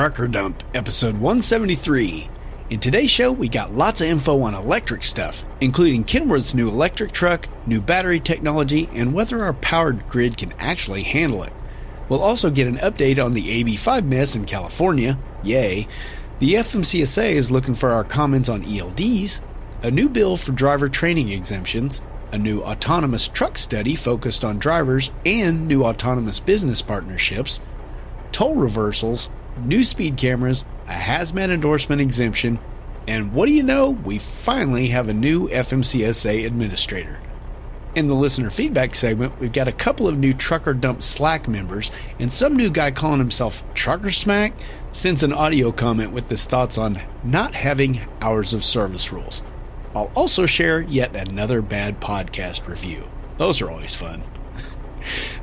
Trucker Dump, episode 173. In today's show, we got lots of info on electric stuff, including Kenworth's new electric truck, new battery technology, and whether our powered grid can actually handle it. We'll also get an update on the AB5 mess in California. Yay. The FMCSA is looking for our comments on ELDs, a new bill for driver training exemptions, a new autonomous truck study focused on drivers and new autonomous business partnerships, toll reversals, new speed cameras, a hazmat endorsement exemption, and what do you know? We finally have a new FMCSA administrator. In the listener feedback segment, we've got a couple of new Trucker Dump Slack members, and some new guy calling himself Trucker Smack sends an audio comment with his thoughts on not having hours of service rules. I'll also share yet another bad podcast review. Those are always fun.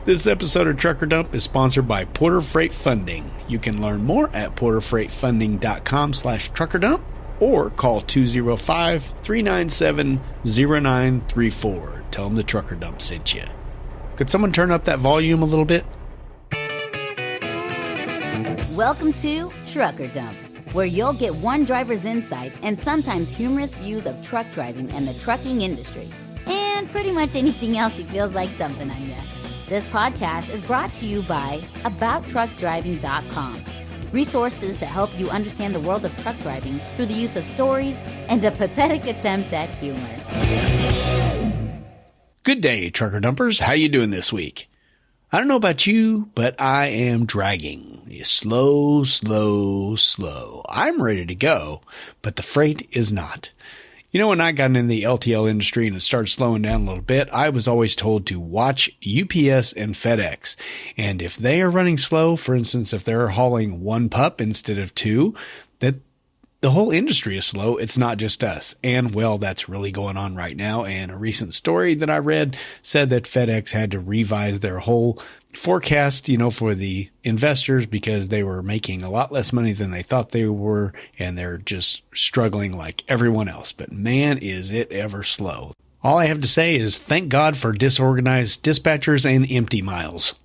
This episode of Trucker Dump is sponsored by Porter Freight Funding. You can learn more at porterfreightfunding.com/truckerdump or call 205-397-0934. Tell them the Trucker Dump sent you. Could someone turn up that volume a little bit? Welcome to Trucker Dump, where you'll get one driver's insights and sometimes humorous views of truck driving and the trucking industry, and pretty much anything else he feels like dumping on you. This podcast is brought to you by AboutTruckDriving.com, resources to help you understand the world of truck driving through the use of stories and a pathetic attempt at humor. Good day, Trucker Dumpers. How you doing this week? I don't know about you, but I am dragging. Slow. I'm ready to go, but the freight is not. You know, when I got in the LTL industry and it started slowing down a little bit, I was always told to watch UPS and FedEx. And if they are running slow, for instance, if they're hauling one pup instead of two, that the whole industry is slow. It's not just us. And well, that's really going on right now. And a recent story that I read said that FedEx had to revise their whole forecast, for the investors because they were making a lot less money than they thought they were. And they're just struggling like everyone else. But man, is it ever slow. All I have to say is thank God for disorganized dispatchers and empty miles.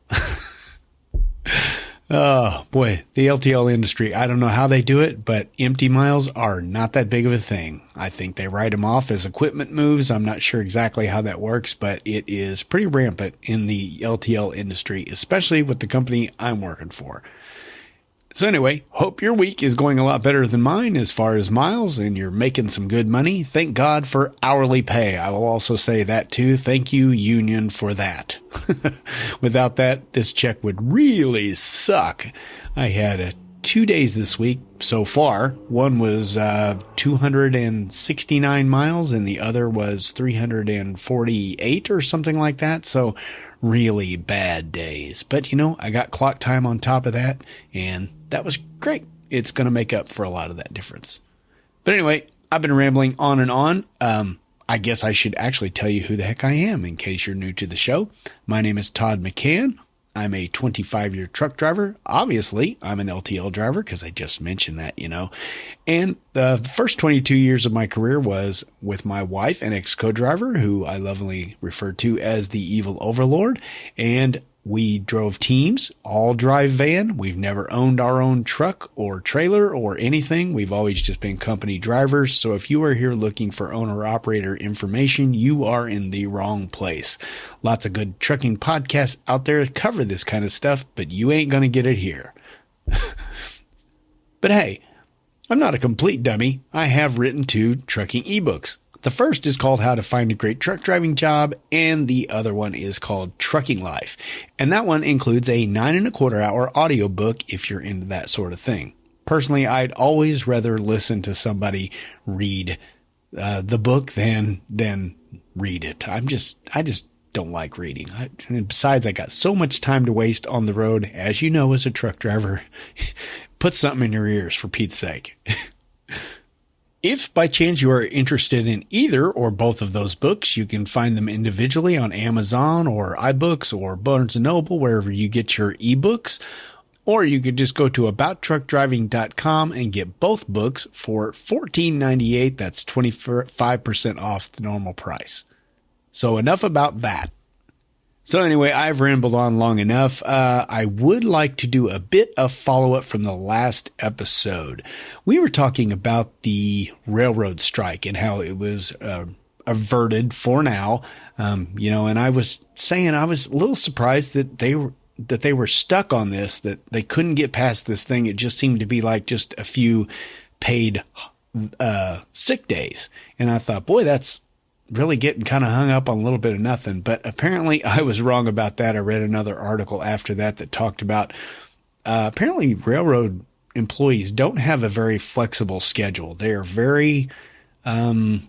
Oh, boy, the LTL industry, I don't know how they do it, but empty miles are not that big of a thing. I think they write them off as equipment moves. I'm not sure exactly how that works, but it is pretty rampant in the LTL industry, especially with the company I'm working for. So anyway, hope your week is going a lot better than mine as far as miles and you're making some good money. Thank God for hourly pay. I will also say that too. Thank you, union, for that. Without that, this check would really suck. I had 2 days this week so far. One was 269 miles and the other was 348 or something like that. So really bad days. But I got clock time on top of that and that was great. It's going to make up for a lot of that difference. But anyway, I've been rambling on and on. I guess I should actually tell you who the heck I am in case you're new to the show. My name is Todd McCann. I'm a 25-year truck driver. Obviously, I'm an LTL driver because I just mentioned that, And the first 22 years of my career was with my wife and ex-co-driver, who I lovingly refer to as the evil overlord. And we drove teams, all drive van. We've never owned our own truck or trailer or anything. We've always just been company drivers. So if you are here looking for owner-operator information, you are in the wrong place. Lots of good trucking podcasts out there cover this kind of stuff, but you ain't going to get it here. But hey, I'm not a complete dummy. I have written 2 trucking ebooks. The first is called How to Find a Great Truck Driving Job, and the other one is called Trucking Life. And that one includes a 9.25-hour audiobook if you're into that sort of thing. Personally, I'd always rather listen to somebody read the book than read it. I just don't like reading. And besides, I got so much time to waste on the road, as you know, as a truck driver. Put something in your ears, for Pete's sake. If by chance you are interested in either or both of those books, you can find them individually on Amazon or iBooks or Barnes & Noble, wherever you get your ebooks. Or you could just go to abouttruckdriving.com and get both books for $14.98. That's 25% off the normal price. So enough about that. So anyway, I've rambled on long enough. I would like to do a bit of follow-up from the last episode. We were talking about the railroad strike and how it was averted for now. And I was saying I was a little surprised that they were stuck on this, that they couldn't get past this thing. It just seemed to be like just a few paid sick days. And I thought, boy, that's really getting kind of hung up on a little bit of nothing. But apparently I was wrong about that. I read another article after that talked about apparently railroad employees don't have a very flexible schedule. They are very, well,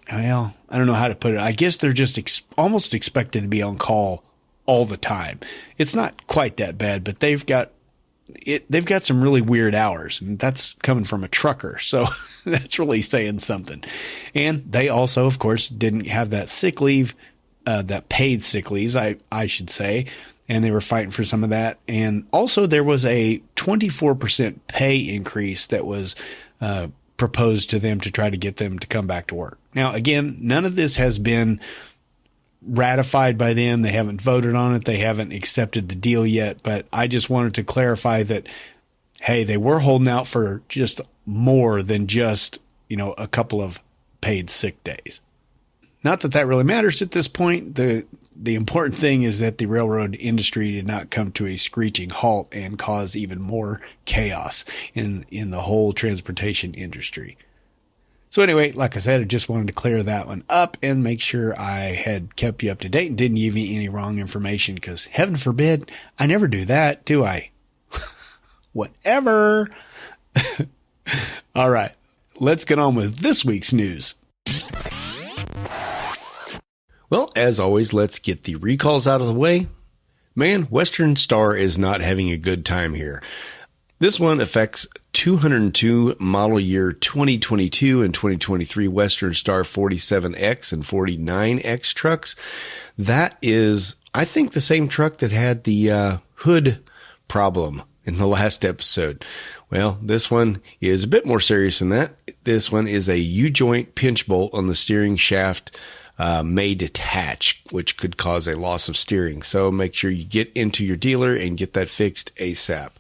I don't know how to put it. I guess they're just almost expected to be on call all the time. It's not quite that bad, but they've got some really weird hours, and that's coming from a trucker. So that's really saying something. And they also, of course, didn't have that sick leave, that paid sick leaves, I should say. And they were fighting for some of that. And also there was a 24% pay increase that was, proposed to them to try to get them to come back to work. Now, again, none of this has been ratified by them. They haven't voted on it. They haven't accepted the deal yet. But I just wanted to clarify that, hey, they were holding out for just more than just, a couple of paid sick days. Not that really matters at this point. The important thing is that the railroad industry did not come to a screeching halt and cause even more chaos in the whole transportation industry. So anyway, like I said, I just wanted to clear that one up and make sure I had kept you up to date and didn't give you any wrong information, because heaven forbid, I never do that, do I? Whatever. All right, let's get on with this week's news. Well, as always, let's get the recalls out of the way. Man, Western Star is not having a good time here. This one affects 202 model year 2022 and 2023 Western Star 47X and 49X trucks. That is, I think, the same truck that had the hood problem in the last episode. Well, this one is a bit more serious than that. This one is a U-joint pinch bolt on the steering shaft may detach, which could cause a loss of steering. So make sure you get into your dealer and get that fixed ASAP.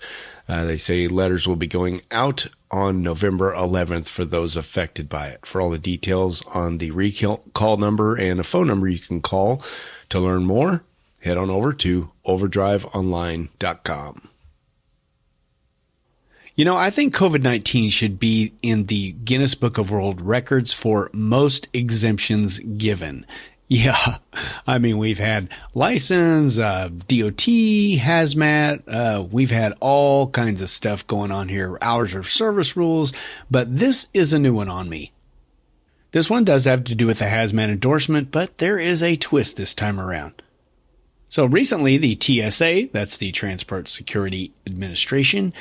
They say letters will be going out on November 11th for those affected by it. For all the details on the recall number and a phone number you can call to learn more, head on over to overdriveonline.com. I think COVID-19 should be in the Guinness Book of World Records for most exemptions given. Yeah, I mean, we've had license, DOT, hazmat, we've had all kinds of stuff going on here, hours of service rules, but this is a new one on me. This one does have to do with the hazmat endorsement, but there is a twist this time around. So recently, the TSA, that's the Transport Security Administration,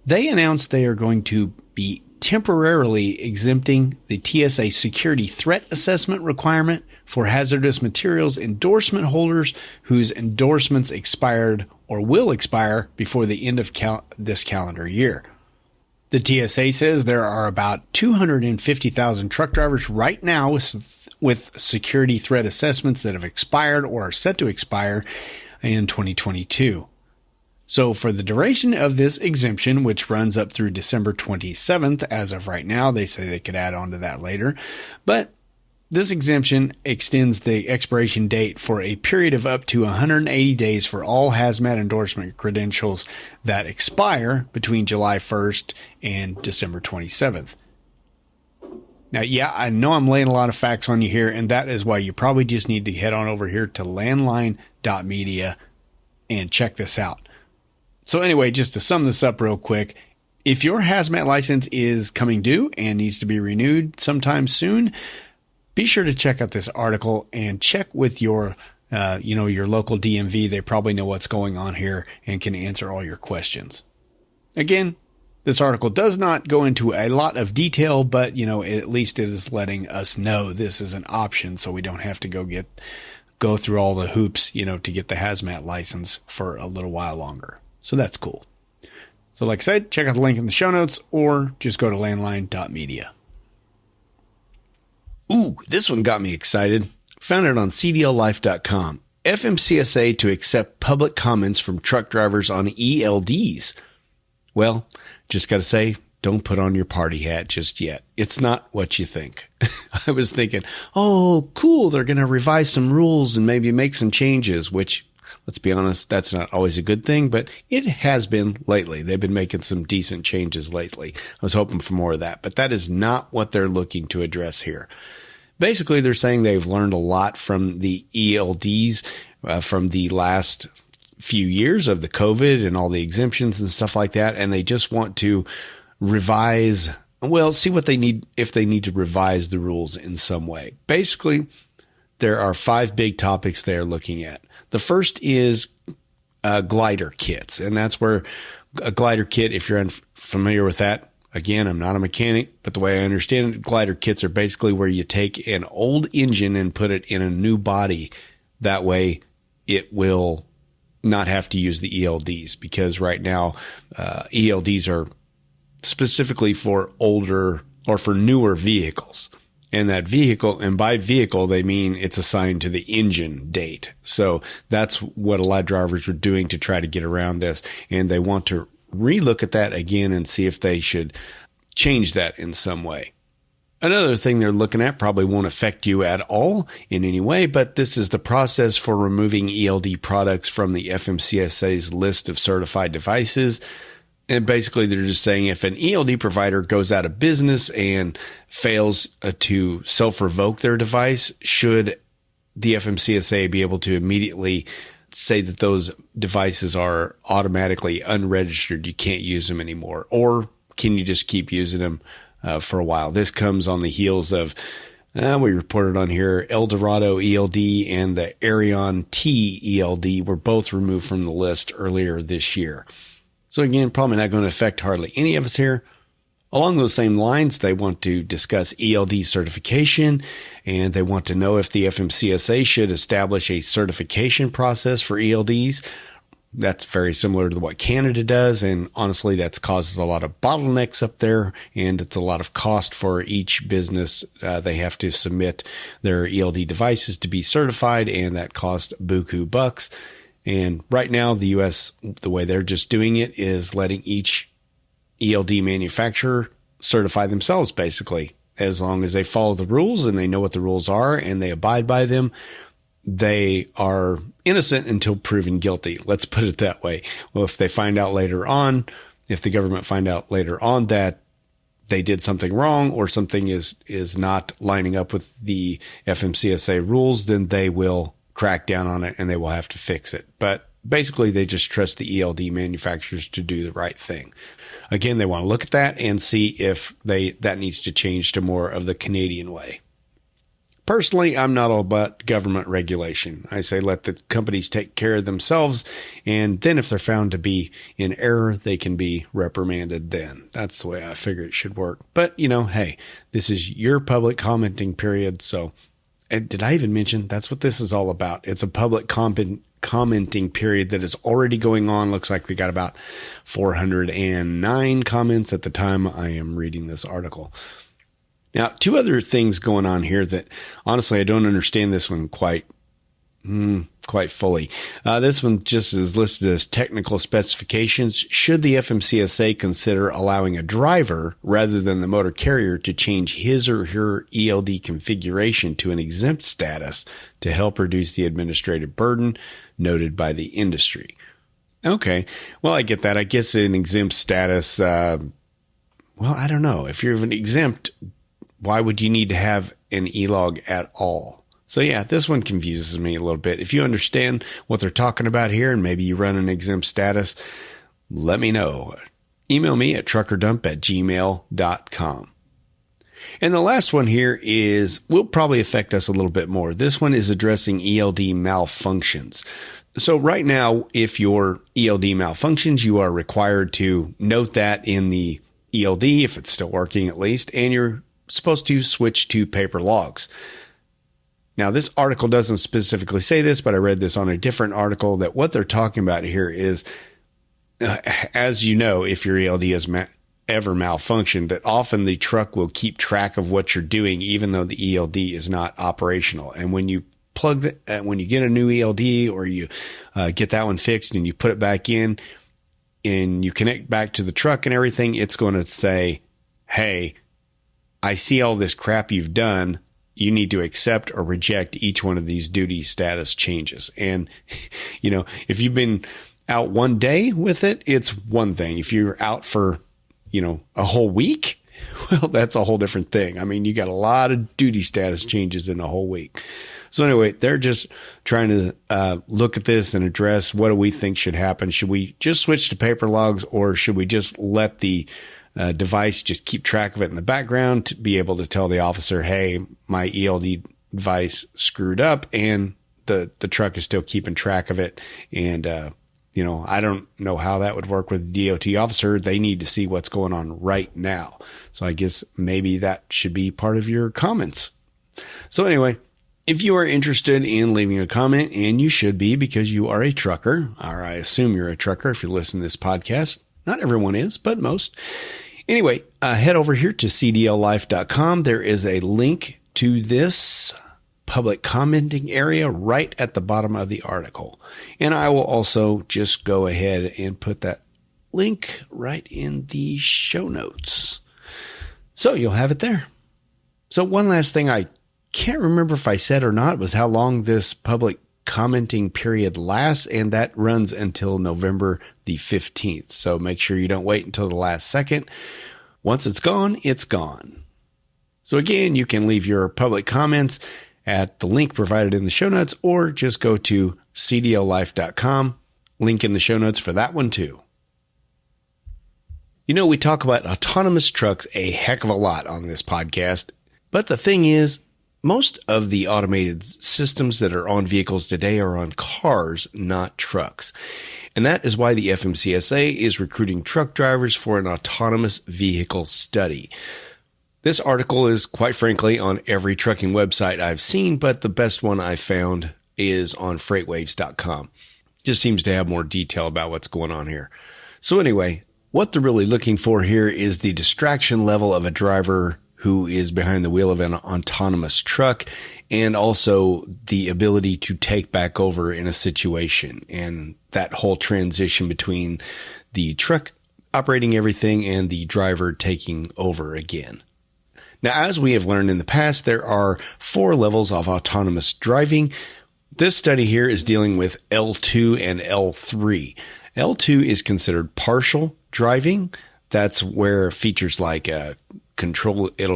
they announced they are going to be temporarily exempting the TSA security threat assessment requirement for hazardous materials endorsement holders whose endorsements expired or will expire before the end of this calendar year. The TSA says there are about 250,000 truck drivers right now with security threat assessments that have expired or are set to expire in 2022. So for the duration of this exemption, which runs up through December 27th, as of right now, they say they could add on to that later, but this exemption extends the expiration date for a period of up to 180 days for all hazmat endorsement credentials that expire between July 1st and December 27th. Now, yeah, I know I'm laying a lot of facts on you here, and that is why you probably just need to head on over here to landline.media and check this out. So anyway, just to sum this up real quick, if your hazmat license is coming due and needs to be renewed sometime soon, be sure to check out this article and check with your local DMV. They probably know what's going on here and can answer all your questions. Again, this article does not go into a lot of detail, but, at least it is letting us know this is an option so we don't have to go through all the hoops, to get the hazmat license for a little while longer. So that's cool. So like I said, check out the link in the show notes or just go to landline.media. Ooh, this one got me excited. Found it on cdllife.com. FMCSA to accept public comments from truck drivers on ELDs. Well, just got to say, don't put on your party hat just yet. It's not what you think. I was thinking, oh, cool, they're going to revise some rules and maybe make some changes, which, let's be honest, that's not always a good thing, but it has been lately. They've been making some decent changes lately. I was hoping for more of that, but that is not what they're looking to address here. Basically, they're saying they've learned a lot from the ELDs from the last few years of the COVID and all the exemptions and stuff like that, and they just want to revise, well, see what they need, if they need to revise the rules in some way. Basically, there are 5 big topics they are looking at. The first is glider kits, and that's where a glider kit, if you're unfamiliar with that, again, I'm not a mechanic, but the way I understand it, glider kits are basically where you take an old engine and put it in a new body. That way it will not have to use the ELDs, because right now ELDs are specifically for older or for newer vehicles. And that vehicle, and by vehicle, they mean it's assigned to the engine date. So that's what a lot of drivers were doing to try to get around this. And they want to relook at that again and see if they should change that in some way. Another thing they're looking at probably won't affect you at all in any way, but this is the process for removing ELD products from the FMCSA's list of certified devices. And basically, they're just saying if an ELD provider goes out of business and fails to self-revoke their device, should the FMCSA be able to immediately say that those devices are automatically unregistered, you can't use them anymore? Or can you just keep using them for a while? This comes on the heels of, we reported on here, Eldorado ELD and the Arion T ELD were both removed from the list earlier this year. So again, probably not going to affect hardly any of us here. Along those same lines, they want to discuss ELD certification, and they want to know if the FMCSA should establish a certification process for ELDs. That's very similar to what Canada does, and honestly, that's caused a lot of bottlenecks up there, and it's a lot of cost for each business. They have to submit their ELD devices to be certified, and that costs buku bucks. And right now, the U.S., the way they're just doing it is letting each ELD manufacturer certify themselves, basically. As long as they follow the rules and they know what the rules are and they abide by them, they are innocent until proven guilty. Let's put it that way. Well, if they find out later on, if the government find out later on that they did something wrong or something is not lining up with the FMCSA rules, then they will crack down on it and they will have to fix it. But basically, they just trust the ELD manufacturers to do the right thing. Again, they want to look at that and see if that needs to change to more of the Canadian way. Personally, I'm not all about government regulation. I say let the companies take care of themselves, and then if they're found to be in error, they can be reprimanded then. That's the way I figure it should work. But, hey, this is your public commenting period, so... And did I even mention that's what this is all about? It's a public commenting period that is already going on. Looks like they got about 409 comments at the time I am reading this article. Now, 2 other things going on here that honestly, I don't understand this one quite fully. This one just is listed as technical specifications. Should the FMCSA consider allowing a driver rather than the motor carrier to change his or her ELD configuration to an exempt status to help reduce the administrative burden noted by the industry? Okay. Well, I get that. I guess an exempt status, I don't know. If you're an exempt, why would you need to have an E-log at all? So yeah, this one confuses me a little bit. If you understand what they're talking about here and maybe you run an exempt status, let me know. Email me at truckerdump@gmail.com. And the last one here will probably affect us a little bit more. This one is addressing ELD malfunctions. So right now, if your ELD malfunctions, you are required to note that in the ELD, if it's still working at least, and you're supposed to switch to paper logs. Now, this article doesn't specifically say this, but I read this on a different article that what they're talking about here is, as you know, if your ELD has ever malfunctioned, that often the truck will keep track of what you're doing, even though the ELD is not operational. And when you plug that when you get a new ELD or you get that one fixed and you put it back in and you connect back to the truck and everything, it's going to say, hey, I see all this crap you've done. You need to accept or reject each one of these duty status changes. And, you know, if you've been out one day with it, it's one thing. If you're out for, you know, a whole week, well, that's a whole different thing. I mean, you got a lot of duty status changes in a whole week. So anyway, they're just trying to look at this and address what do we think should happen. Should we just switch to paper logs, or should we just let the device just keep track of it in the background to be able to tell the officer, hey, my ELD device screwed up, and the truck is still keeping track of it. And, you know, I don't know how that would work with the DOT officer. They need to see what's going on right now. So I guess maybe that should be part of your comments. So anyway, if you are interested in leaving a comment, and you should be because you are a trucker, or I assume you're a trucker if you listen to this podcast. Not everyone is, but most. Anyway, head over here to cdllife.com. There is a link to this public commenting area right at the bottom of the article. And I will also just go ahead and put that link right in the show notes. So you'll have it there. So one last thing I can't remember if I said or not was how long this public commenting period lasts, and that runs until November the 15th. So make sure you don't wait until the last second. Once it's gone, it's gone. So again, you can leave your public comments at the link provided in the show notes, or just go to cdllife.com. Link in the show notes for that one too. You know, we talk about autonomous trucks a heck of a lot on this podcast, but the thing is, most of the automated systems that are on vehicles today are on cars, not trucks. And that is why the FMCSA is recruiting truck drivers for an autonomous vehicle study. This article is, quite frankly, on every trucking website I've seen, but the best one I found is on freightwaves.com. Just seems to have more detail about what's going on here. So anyway, what they're really looking for here is the distraction level of a driver who is behind the wheel of an autonomous truck, and also the ability to take back over in a situation, and that whole transition between the truck operating everything and the driver taking over again. Now, as we have learned in the past, there are 4 levels of autonomous driving. This study here is dealing with L2 and L3. L2 is considered partial driving. That's where features like it'll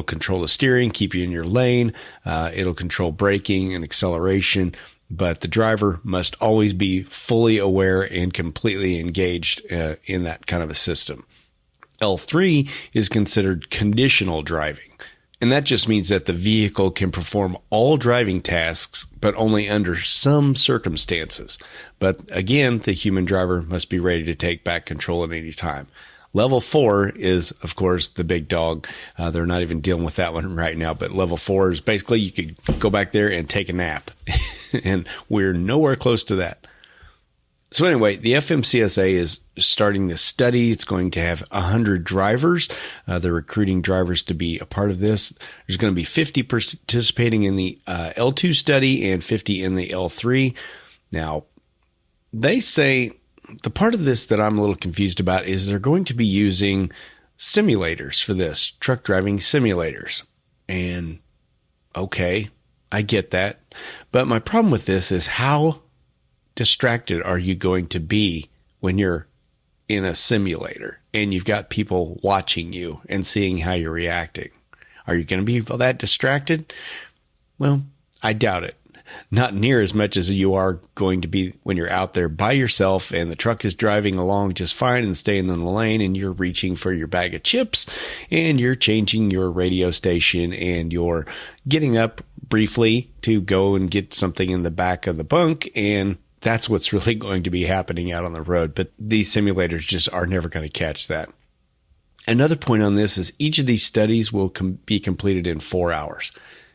control the steering, keep you in your lane. It'll control braking and acceleration, but the driver must always be fully aware and completely engaged in that kind of a system. L3 is considered conditional driving. And that just means that the vehicle can perform all driving tasks, but only under some circumstances. But again, the human driver must be ready to take back control at any time. Level 4 is, of course, the big dog. They're not even dealing with that one right now, but level 4 is basically you could go back there and take a nap. And we're nowhere close to that. So anyway, the FMCSA is starting this study. It's going to have 100 drivers. They're recruiting drivers to be a part of this. There's going to be 50 participating in the L2 study and 50 in the L3. Now, they say the part of this that I'm a little confused about is they're going to be using simulators for this, truck driving simulators. And okay, I get that. But my problem with this is how distracted are you going to be when you're in a simulator and you've got people watching you and seeing how you're reacting? Are you going to be that distracted? Well, I doubt it. Not near as much as you are going to be when you're out there by yourself and the truck is driving along just fine and staying in the lane, and you're reaching for your bag of chips and you're changing your radio station and you're getting up briefly to go and get something in the back of the bunk, and that's what's really going to be happening out on the road. But these simulators just are never going to catch that. Another point on this is each of these studies will be completed in 4 hours.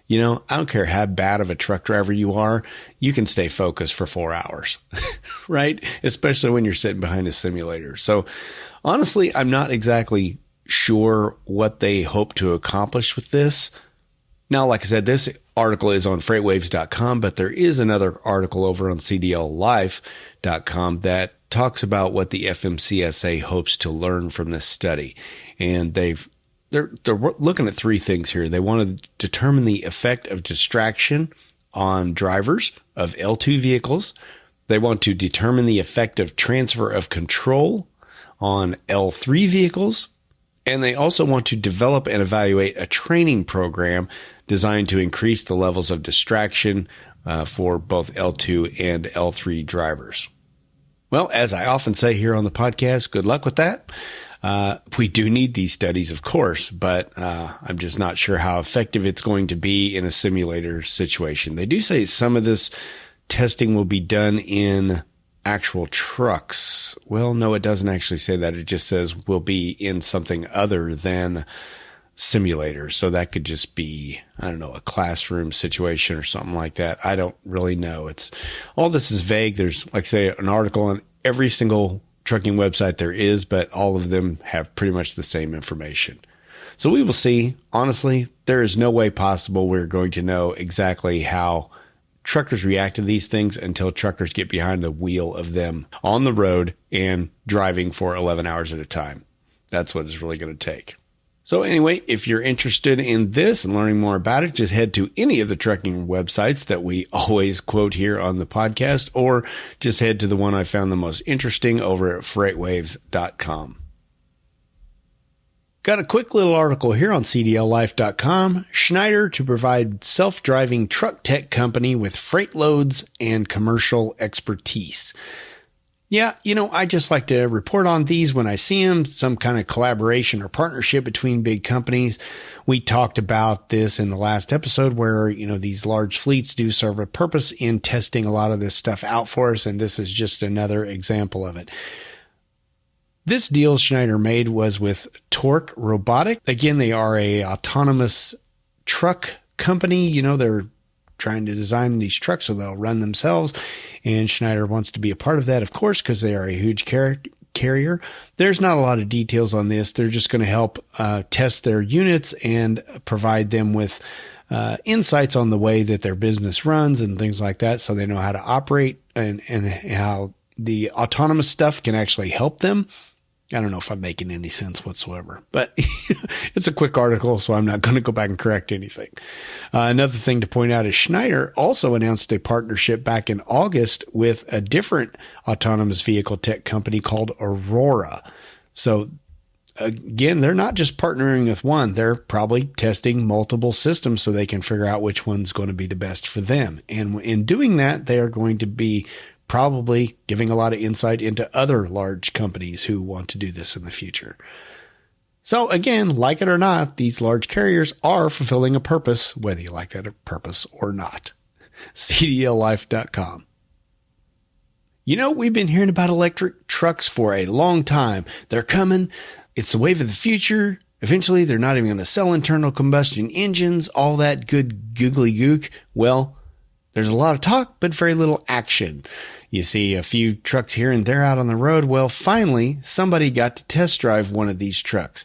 You know, I don't care how bad of a truck driver you are, you can stay focused for 4 hours, right? Especially when you're sitting behind a simulator. So honestly, I'm not exactly sure what they hope to accomplish with this, Now, like I said, this article is on freightwaves.com, but there is another article over on cdllife.com that talks about what the FMCSA hopes to learn from this study. And they're looking at three things here. They want to determine the effect of distraction on drivers of L2 vehicles. They want to determine the effect of transfer of control on L3 vehicles. And they also want to develop and evaluate a training program designed to increase the levels of distraction for both L2 and L3 drivers. Well, as I often say here on the podcast, good luck with that. We do need these studies, of course, but I'm just not sure how effective it's going to be in a simulator situation. They do say some of this testing will be done in actual trucks. Well, no, it doesn't actually say that. It just says will be in something other than simulators. So that could just be, I don't know, a classroom situation or something like that. I don't really know. All this is vague. There's, like I say, an article on every single trucking website there is, but all of them have pretty much the same information. So we will see. Honestly, there is no way possible we're going to know exactly how truckers react to these things until truckers get behind the wheel of them on the road and driving for 11 hours at a time. That's what it's really going to take. So anyway, if you're interested in this and learning more about it, just head to any of the trucking websites that we always quote here on the podcast, or just head to the one I found the most interesting over at freightwaves.com. Got a quick little article here on cdllife.com. Schneider to provide self-driving truck tech company with freight loads and commercial expertise. Yeah, I just like to report on these when I see them, some kind of collaboration or partnership between big companies. We talked about this in the last episode where, these large fleets do serve a purpose in testing a lot of this stuff out for us, and this is just another example of it. This deal Schneider made was with Torque Robotics. Again, they are a autonomous truck company. They're trying to design these trucks so they'll run themselves. And Schneider wants to be a part of that, of course, because they are a huge carrier. There's not a lot of details on this. They're just going to help test their units and provide them with insights on the way that their business runs and things like that, so they know how to operate and how the autonomous stuff can actually help them. I don't know if I'm making any sense whatsoever, but it's a quick article, so I'm not going to go back and correct anything. Another thing to point out is Schneider also announced a partnership back in August with a different autonomous vehicle tech company called Aurora. So again, they're not just partnering with one. They're probably testing multiple systems so they can figure out which one's going to be the best for them. And in doing that, they are going to be probably giving a lot of insight into other large companies who want to do this in the future. So again, like it or not, these large carriers are fulfilling a purpose, whether you like that purpose or not. CDLlife.com. We've been hearing about electric trucks for a long time. They're coming. It's the wave of the future. Eventually, they're not even going to sell internal combustion engines, all that good googly gook. Well, there's a lot of talk, but very little action. You see a few trucks here and there out on the road. Well, finally, somebody got to test drive one of these trucks.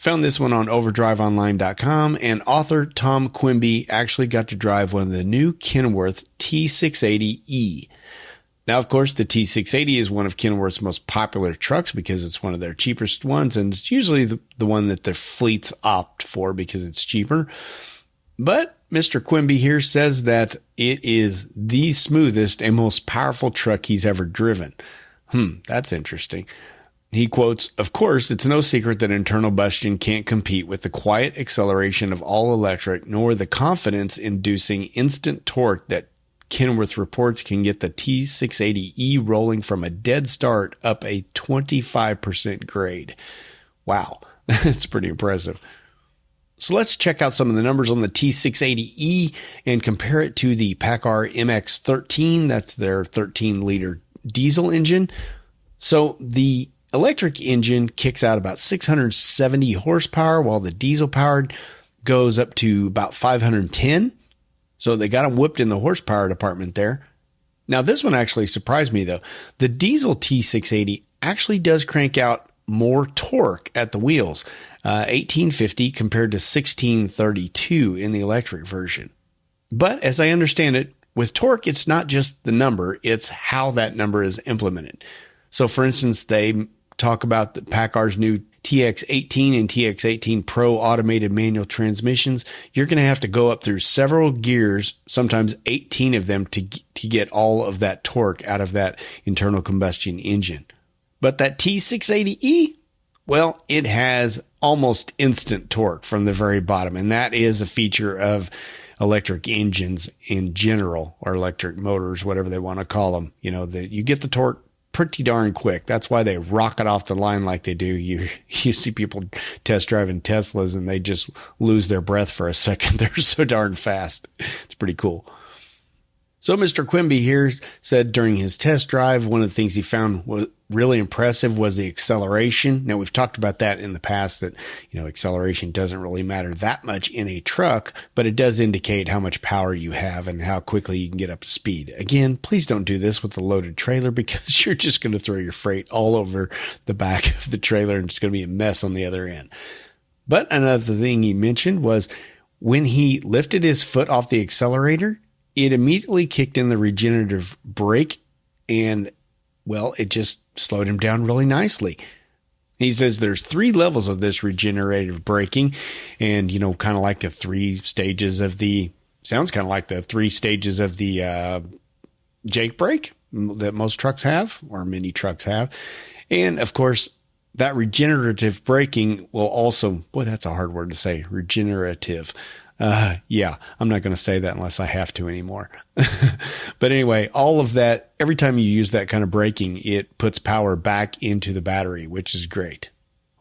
Found this one on overdriveonline.com, and author Tom Quimby actually got to drive one of the new Kenworth T680E. Now, of course, the T680 is one of Kenworth's most popular trucks because it's one of their cheapest ones, and it's usually the one that their fleets opt for because it's cheaper. But Mr. Quimby here says that it is the smoothest and most powerful truck he's ever driven. That's interesting. He quotes, "Of course, it's no secret that internal combustion can't compete with the quiet acceleration of all electric, nor the confidence-inducing instant torque that Kenworth reports can get the T680E rolling from a dead start up a 25% grade." Wow, that's pretty impressive. So let's check out some of the numbers on the T680E and compare it to the PACCAR MX-13. That's their 13-liter diesel engine. So the electric engine kicks out about 670 horsepower, while the diesel-powered goes up to about 510. So they got them whipped in the horsepower department there. Now, this one actually surprised me, though. The diesel T680 actually does crank out more torque at the wheels. 1850 compared to 1632 in the electric version. But as I understand it, with torque, it's not just the number, it's how that number is implemented. So for instance, they talk about the PACCAR's new TX18 and TX18 Pro automated manual transmissions. You're going to have to go up through several gears, sometimes 18 of them, to get all of that torque out of that internal combustion engine. But that T680E, well, it has almost instant torque from the very bottom. And that is a feature of electric engines in general, or electric motors, whatever they want to call them. You know, you get the torque pretty darn quick. That's why they rocket off the line like they do. You see people test driving Teslas and they just lose their breath for a second. They're so darn fast. It's pretty cool. So Mr. Quimby here said during his test drive, one of the things he found was really impressive was the acceleration. Now, we've talked about that in the past, that, you know, acceleration doesn't really matter that much in a truck, but it does indicate how much power you have and how quickly you can get up to speed. Again, please don't do this with a loaded trailer, because you're just going to throw your freight all over the back of the trailer and it's going to be a mess on the other end. But another thing he mentioned was when he lifted his foot off the accelerator, it immediately kicked in the regenerative brake, and, well, it just slowed him down really nicely. He says there's 3 levels of this regenerative braking, and, you know, kind of like the 3 stages of the, sounds kind of like the 3 stages of the Jake brake that most trucks have, or many trucks have. And, of course, that regenerative braking will also, boy, that's a hard word to say, regenerative. Yeah, I'm not going to say that unless I have to anymore. But anyway, all of that, every time you use that kind of braking, it puts power back into the battery, which is great.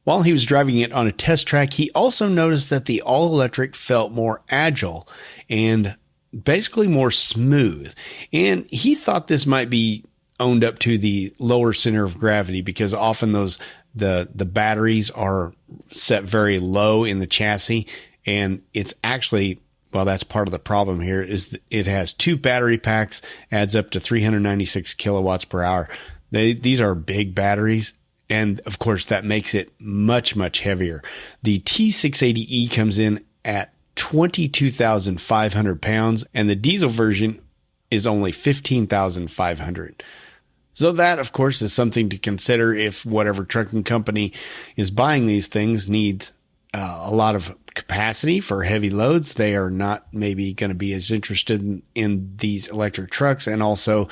While he was driving it on a test track, he also noticed that the all-electric felt more agile and basically more smooth. And he thought this might be owned up to the lower center of gravity, because often the batteries are set very low in the chassis. And it's actually, well, that's part of the problem here, is it has 2 battery packs, adds up to 396 kilowatts per hour. These are big batteries. And of course, that makes it much, much heavier. The T680E comes in at 22,500 pounds, and the diesel version is only 15,500. So that, of course, is something to consider if whatever trucking company is buying these things needs a lot of capacity for heavy loads. They are not maybe going to be as interested in these electric trucks. And also,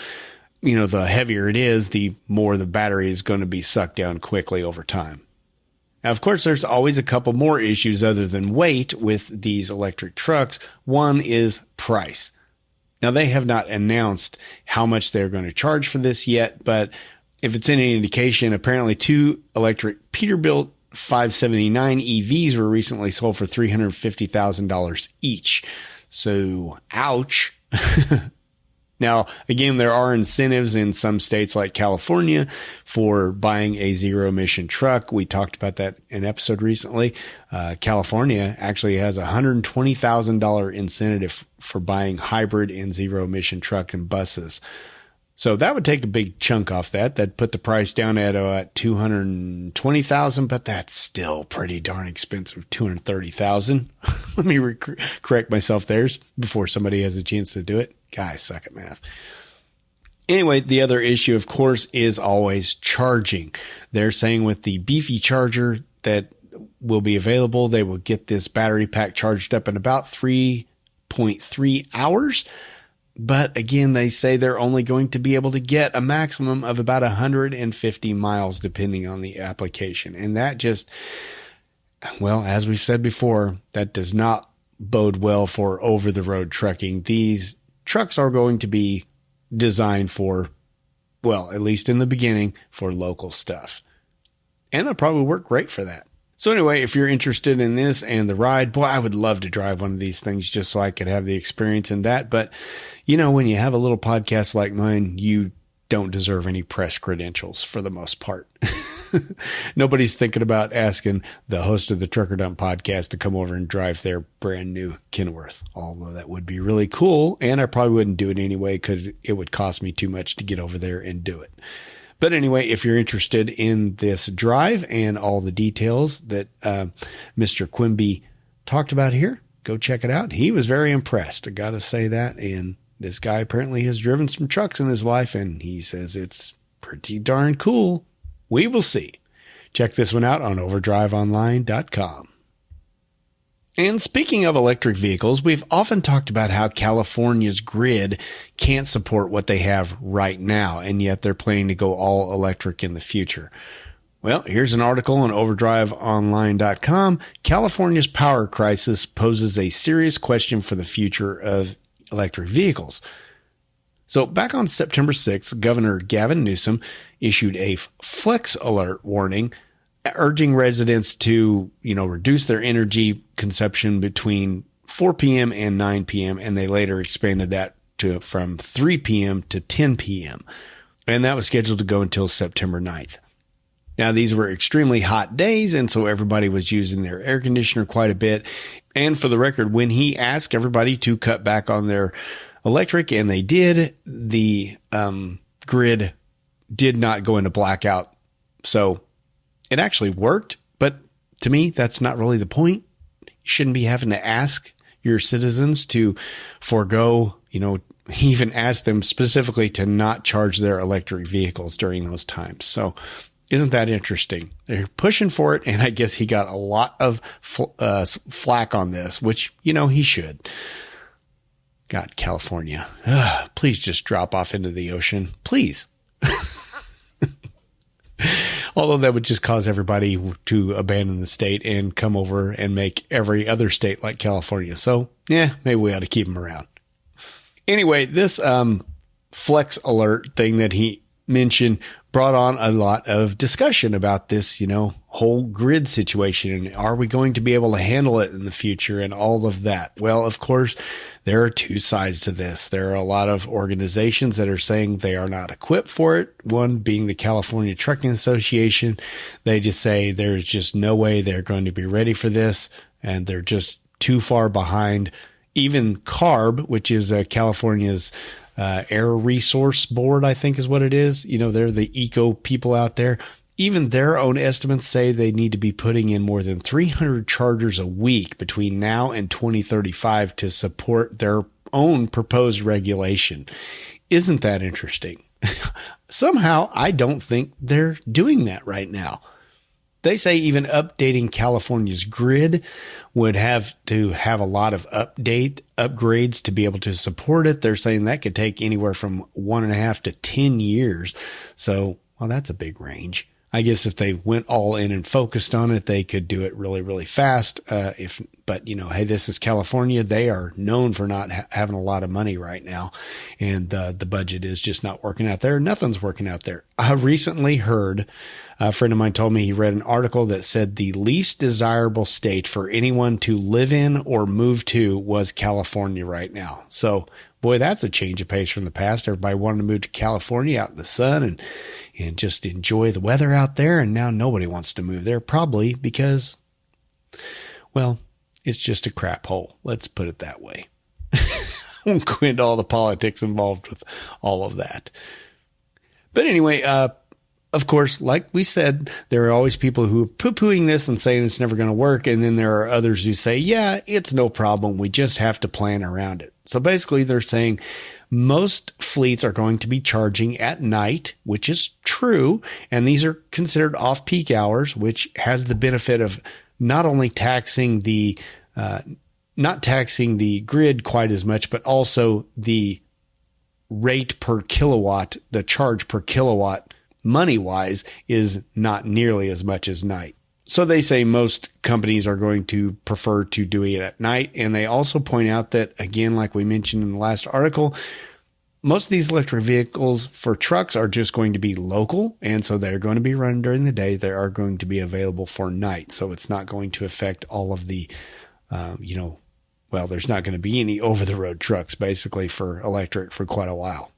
you know, the heavier it is, the more the battery is going to be sucked down quickly over time. Now, of course, there's always a couple more issues other than weight with these electric trucks. One is price. Now, they have not announced how much they're going to charge for this yet, but if it's any indication, apparently 2 electric Peterbilt 579 EVs were recently sold for $350,000 each. So, ouch. Now, again, there are incentives in some states like California for buying a zero-emission truck. We talked about that in an episode recently. California actually has a $120,000 incentive for buying hybrid and zero-emission truck and buses. So that would take a big chunk off that. That'd put the price down at $220,000, but that's still pretty darn expensive. $230,000. Let me correct myself there before somebody has a chance to do it. Guys suck at math. Anyway, the other issue, of course, is always charging. They're saying with the beefy charger that will be available, they will get this battery pack charged up in about 3.3 hours. But again, they say they're only going to be able to get a maximum of about 150 miles, depending on the application. And that just, well, as we've said before, that does not bode well for over-the-road trucking. These trucks are going to be designed for, well, at least in the beginning, for local stuff. And they'll probably work great for that. So anyway, if you're interested in this and the ride, boy, I would love to drive one of these things just so I could have the experience in that. But, you know, when you have a little podcast like mine, you don't deserve any press credentials for the most part. Nobody's thinking about asking the host of the Trucker Dump podcast to come over and drive their brand new Kenworth, although that would be really cool. And I probably wouldn't do it anyway because it would cost me too much to get over there and do it. But anyway, if you're interested in this drive and all the details that Mr. Quimby talked about here, go check it out. He was very impressed. I got to say that. And this guy apparently has driven some trucks in his life, and he says it's pretty darn cool. We will see. Check this one out on overdriveonline.com. And speaking of electric vehicles, we've often talked about how California's grid can't support what they have right now, and yet they're planning to go all electric in the future. Well, here's an article on overdriveonline.com. California's power crisis poses a serious question for the future of electric vehicles. So back on September 6th, Governor Gavin Newsom issued a flex alert warning urging residents to, reduce their energy consumption between 4 p.m. and 9 p.m. And they later expanded that from 3 p.m. to 10 p.m. And that was scheduled to go until September 9th. Now, these were extremely hot days, and so everybody was using their air conditioner quite a bit. And for the record, when he asked everybody to cut back on their electric, and they did, the grid did not go into blackout. So it actually worked, but to me, that's not really the point. You shouldn't be having to ask your citizens to forego, even ask them specifically to not charge their electric vehicles during those times. So isn't that interesting? They're pushing for it, and I guess he got a lot of flack on this, which, he should. God, California, please just drop off into the ocean, please. Although that would just cause everybody to abandon the state and come over and make every other state like California. So, maybe we ought to keep them around. Anyway, this flex alert thing that he mentioned brought on a lot of discussion about this, whole grid situation. And are we going to be able to handle it in the future and all of that? Well, of course, there are two sides to this. There are a lot of organizations that are saying they are not equipped for it. One being the California Trucking Association. They just say there's just no way they're going to be ready for this, and they're just too far behind. Even CARB, which is California's Air Resource Board, I think is what it is. They're the eco people out there. Even their own estimates say they need to be putting in more than 300 chargers a week between now and 2035 to support their own proposed regulation. Isn't that interesting? Somehow, I don't think they're doing that right now. They say even updating California's grid would have to have a lot of upgrades to be able to support it. They're saying that could take anywhere from 1.5 to 10 years. So, well, that's a big range. I guess if they went all in and focused on it, they could do it really, really fast. But hey, this is California. They are known for not having a lot of money right now. And the budget is just not working out there. Nothing's working out there. I recently heard, a friend of mine told me he read an article that said the least desirable state for anyone to live in or move to was California right now. So, boy, that's a change of pace from the past. Everybody wanted to move to California out in the sun and just enjoy the weather out there. And now nobody wants to move there, probably because, well, it's just a crap hole. Let's put it that way. I won't go into all the politics involved with all of that. But anyway, of course, like we said, there are always people who are poo-pooing this and saying it's never going to work. And then there are others who say, yeah, it's no problem. We just have to plan around it. So basically they're saying most fleets are going to be charging at night, which is true. And these are considered off-peak hours, which has the benefit of not only not taxing the grid quite as much, but also the rate per kilowatt, the charge per kilowatt money-wise is not nearly as much as night. So they say most companies are going to prefer to do it at night. And they also point out that, again, like we mentioned in the last article, most of these electric vehicles for trucks are just going to be local. And so they're going to be run during the day. They are going to be available for night. So it's not going to affect all of the, there's not going to be any over-the-road trucks basically for electric for quite a while.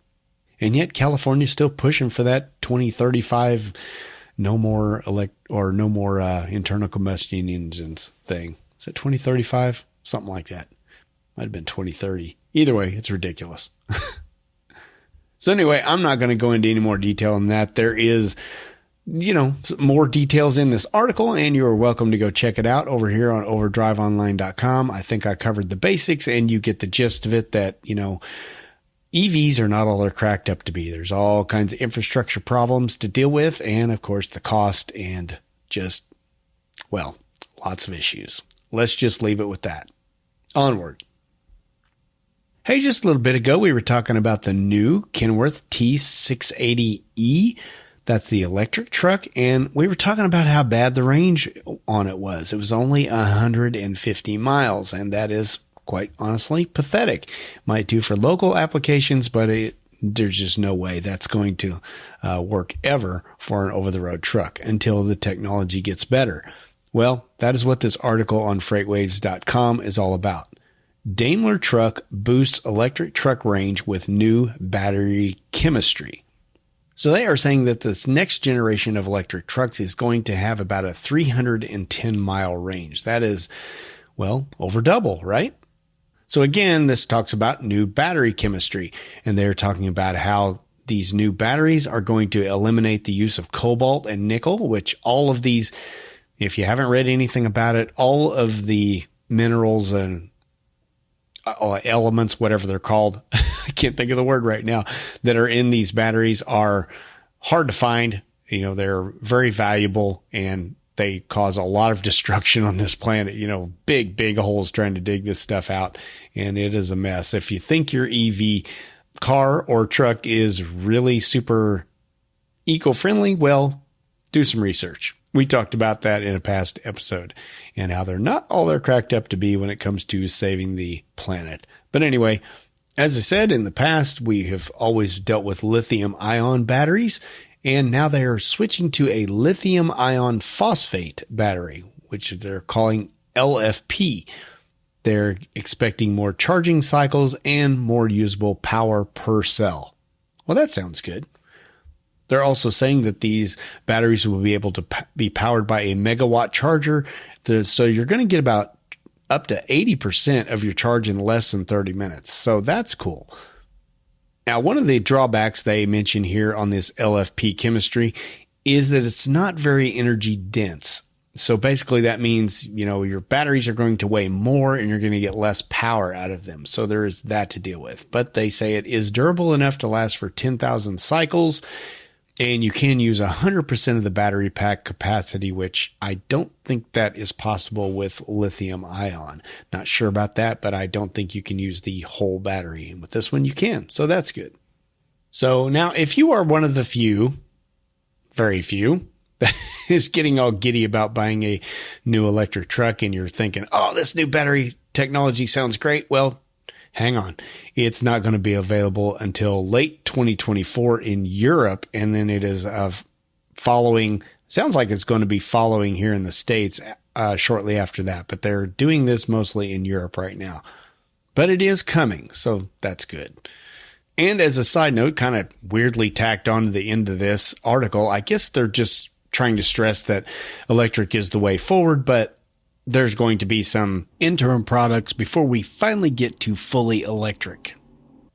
And yet California's still pushing for that 2035 no more internal combustion engines thing. Is it 2035? Something like that. Might have been 2030. Either way, it's ridiculous. So anyway, I'm not going to go into any more detail on that. There is, more details in this article, and you are welcome to go check it out over here on overdriveonline.com. I think I covered the basics, and you get the gist of it that, EVs are not all they're cracked up to be. There's all kinds of infrastructure problems to deal with, and of course the cost and just, lots of issues. Let's just leave it with that. Onward. Hey, just a little bit ago, we were talking about the new Kenworth T680E. That's the electric truck. And we were talking about how bad the range on it was. It was only 150 miles. And that is quite honestly pathetic. Might do for local applications, but there's just no way that's going to work ever for an over-the-road truck until the technology gets better. Well, that is what this article on freightwaves.com is all about. Daimler Truck boosts electric truck range with new battery chemistry. So they are saying that this next generation of electric trucks is going to have about a 310 mile range. That is, over double, right? So again, this talks about new battery chemistry, and they're talking about how these new batteries are going to eliminate the use of cobalt and nickel, which all of these, if you haven't read anything about it, all of the minerals and elements, whatever they're called, I can't think of the word right now, that are in these batteries are hard to find. They're very valuable, and they cause a lot of destruction on this planet. Big holes trying to dig this stuff out, and it is a mess. If you think your EV car or truck is really super eco-friendly, do some research. We talked about that in a past episode and how they're not all they're cracked up to be when it comes to saving the planet. But anyway, as I said, in the past, we have always dealt with lithium ion batteries, and now they are switching to a lithium ion phosphate battery, which they're calling LFP. They're expecting more charging cycles and more usable power per cell. Well, that sounds good. They're also saying that these batteries will be able to be powered by a megawatt charger. So you're going to get about up to 80% of your charge in less than 30 minutes. So that's cool. Now, one of the drawbacks they mention here on this LFP chemistry is that it's not very energy dense. So basically that means, your batteries are going to weigh more and you're going to get less power out of them. So there is that to deal with. But they say it is durable enough to last for 10,000 cycles. And you can use 100% of the battery pack capacity, which I don't think that is possible with lithium ion. Not sure about that, but I don't think you can use the whole battery. And with this one, you can. So that's good. So now if you are one of the few, very few, that is getting all giddy about buying a new electric truck and you're thinking, oh, this new battery technology sounds great. Well, hang on. It's not going to be available until late 2024 in Europe. And then it is sounds like it's going to be following here in the States shortly after that. But they're doing this mostly in Europe right now. But it is coming. So that's good. And as a side note, kind of weirdly tacked on to the end of this article, I guess they're just trying to stress that electric is the way forward, but there's going to be some interim products before we finally get to fully electric.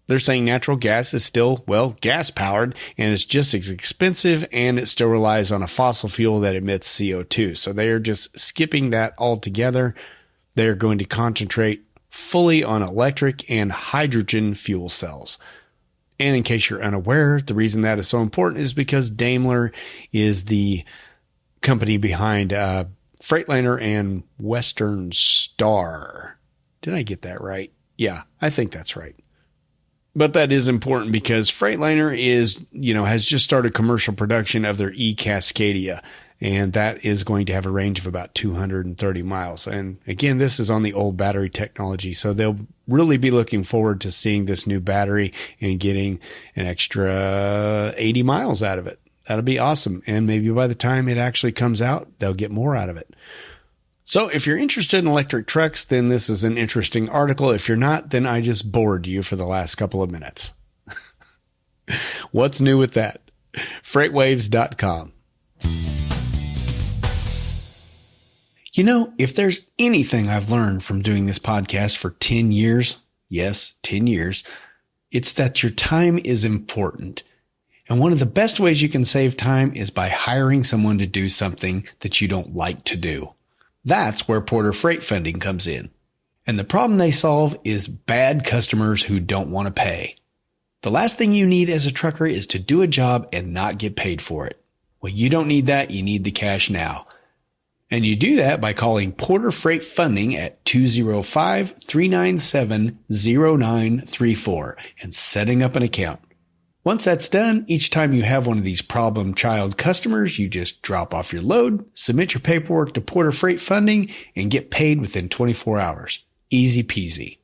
They're saying natural gas is still, gas powered, and it's just as expensive, and it still relies on a fossil fuel that emits CO2. So they are just skipping that altogether. They're going to concentrate fully on electric and hydrogen fuel cells. And in case you're unaware, the reason that is so important is because Daimler is the company behind Freightliner and Western Star. Did I get that right? Yeah, I think that's right. But that is important because Freightliner has just started commercial production of their e-Cascadia, and that is going to have a range of about 230 miles. And again, this is on the old battery technology, so they'll really be looking forward to seeing this new battery and getting an extra 80 miles out of it. That'll be awesome. And maybe by the time it actually comes out, they'll get more out of it. So if you're interested in electric trucks, then this is an interesting article. If you're not, then I just bored you for the last couple of minutes. What's new with that? Freightwaves.com. If there's anything I've learned from doing this podcast for 10 years, yes, 10 years, It's that your time is important. And one of the best ways you can save time is by hiring someone to do something that you don't like to do. That's where Porter Freight Funding comes in. And the problem they solve is bad customers who don't want to pay. The last thing you need as a trucker is to do a job and not get paid for it. Well, you don't need that. You need the cash now. And you do that by calling Porter Freight Funding at 205-397-0934 and setting up an account. Once that's done, each time you have one of these problem child customers, you just drop off your load, submit your paperwork to Porter Freight Funding, and get paid within 24 hours. Easy peasy.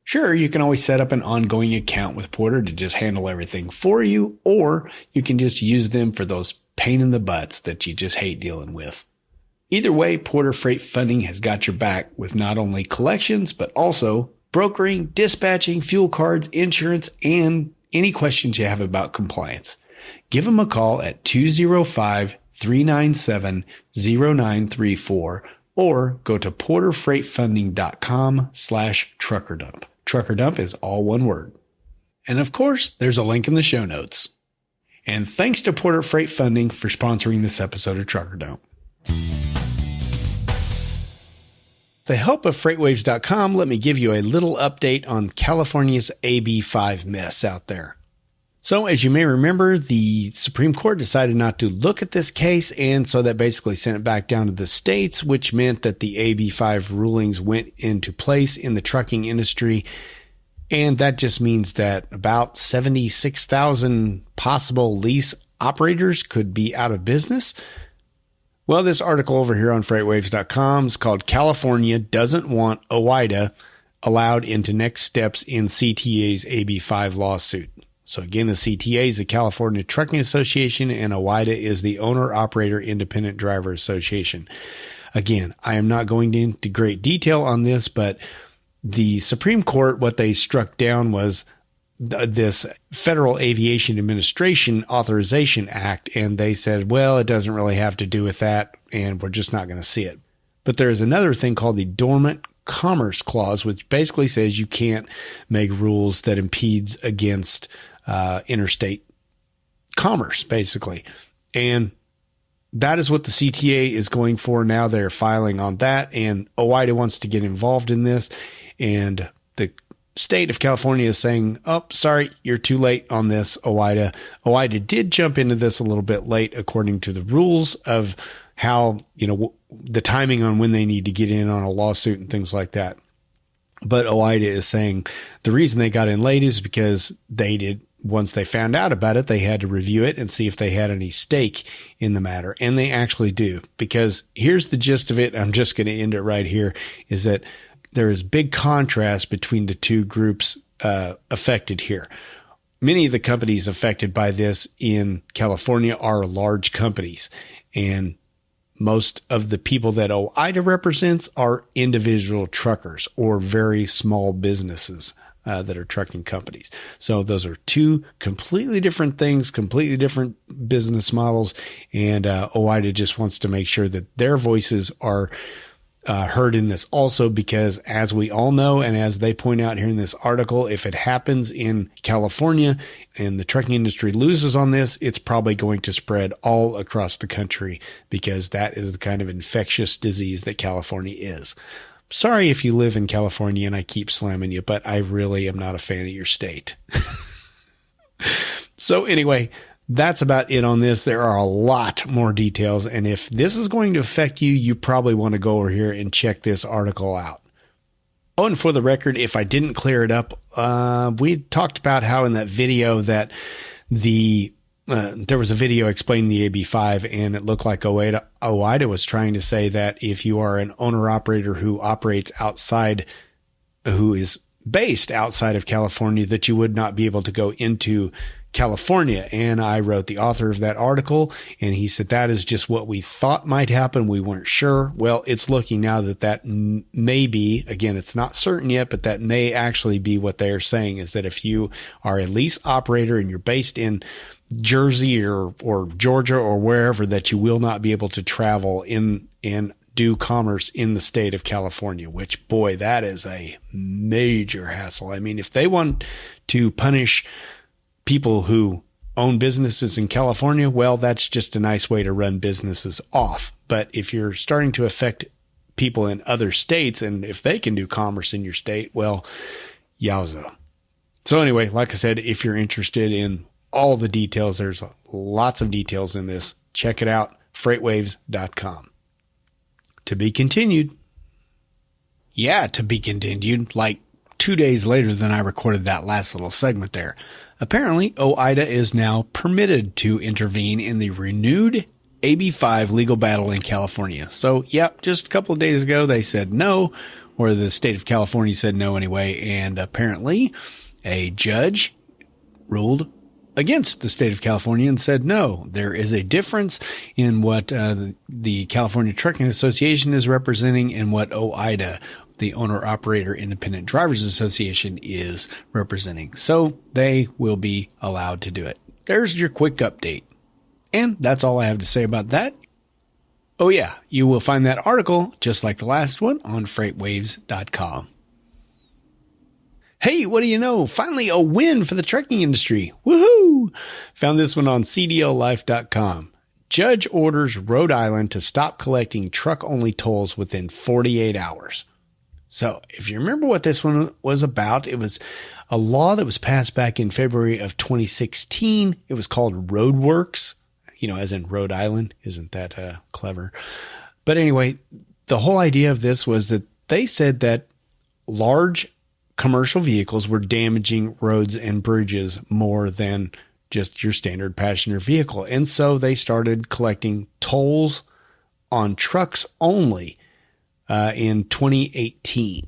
Sure, you can always set up an ongoing account with Porter to just handle everything for you, or you can just use them for those pain in the butts that you just hate dealing with. Either way, Porter Freight Funding has got your back with not only collections, but also brokering, dispatching, fuel cards, insurance, and any questions you have about compliance. Give them a call at 205-397-0934 or go to porterfreightfunding.com/truckerdump. Truckerdump is all one word. And of course, there's a link in the show notes. And thanks to Porter Freight Funding for sponsoring this episode of Trucker Dump. With the help of FreightWaves.com, let me give you a little update on California's AB5 mess out there. So as you may remember, the Supreme Court decided not to look at this case, and so that basically sent it back down to the states, which meant that the AB5 rulings went into place in the trucking industry. And that just means that about 76,000 possible lease operators could be out of business. Well, this article over here on FreightWaves.com is called California Doesn't Want OOIDA Allowed into Next Steps in CTA's AB5 Lawsuit. So again, the CTA is the California Trucking Association, and OOIDA is the Owner-Operator Independent Driver Association. Again, I am not going into great detail on this, but the Supreme Court, what they struck down was this Federal Aviation Administration Authorization Act, and they said, well, it doesn't really have to do with that, and we're just not going to see it. But there's another thing called the Dormant Commerce Clause, which basically says you can't make rules that impedes against interstate commerce, basically. And that is what the CTA is going for now. They're filing on that, and OOIDA wants to get involved in this. And the state of California is saying, oh, sorry, you're too late on this, OOIDA. OOIDA did jump into this a little bit late according to the rules of how, the timing on when they need to get in on a lawsuit and things like that. But OOIDA is saying the reason they got in late is because once they found out about it, they had to review it and see if they had any stake in the matter. And they actually do, because here's the gist of it. I'm just going to end it right here, is that there is big contrast between the two groups affected here. Many of the companies affected by this in California are large companies, and most of the people that OOIDA represents are individual truckers or very small businesses that are trucking companies. So those are two completely different things, completely different business models. And OOIDA just wants to make sure that their voices are heard in this also, because as we all know, and as they point out here in this article, if it happens in California and the trucking industry loses on this, it's probably going to spread all across the country, because that is the kind of infectious disease that California is. Sorry if you live in California and I keep slamming you, but I really am not a fan of your state. So anyway, that's about it on this. There are a lot more details, and if this is going to affect you, you probably want to go over here and check this article out. Oh, and for the record, if I didn't clear it up, we talked about how in that video that there was a video explaining the AB5, and it looked like OOIDA was trying to say that if you are an owner-operator who operates outside, who is based outside of California, that you would not be able to go into California. And I wrote the author of that article, and he said that is just what we thought might happen. We weren't sure. Well, it's looking now that may be, again, it's not certain yet, but that may actually be what they're saying, is that if you are a lease operator and you're based in Jersey or Georgia or wherever, that you will not be able to travel in and do commerce in the state of California, which, boy, that is a major hassle. I mean, if they want to punish people who own businesses in California, well, that's just a nice way to run businesses off. But if you're starting to affect people in other states, and if they can do commerce in your state, well, yowza. So anyway, like I said, if you're interested in all the details, there's lots of details in this. Check it out, freightwaves.com. To be continued. Yeah, to be continued, like 2 days later than I recorded that last little segment there. Apparently, OIDA is now permitted to intervene in the renewed AB5 legal battle in California. So, yep, just a couple of days ago, they said no, or the state of California said no anyway, and apparently a judge ruled against the state of California and said, no, there is a difference in what the California Trucking Association is representing and what OIDA, the Owner Operator Independent Drivers Association, is representing. So they will be allowed to do it. There's your quick update. And that's all I have to say about that. Oh yeah, you will find that article, just like the last one, on freightwaves.com. Hey, what do you know? Finally a win for the trucking industry. Woohoo! Found this one on cdllife.com. Judge orders Rhode Island to stop collecting truck-only tolls within 48 hours. So if you remember what this one was about, it was a law that was passed back in February of 2016. It was called Roadworks, as in Rhode Island. Isn't that clever? But anyway, the whole idea of this was that they said that large commercial vehicles were damaging roads and bridges more than just your standard passenger vehicle. And so they started collecting tolls on trucks only in 2018.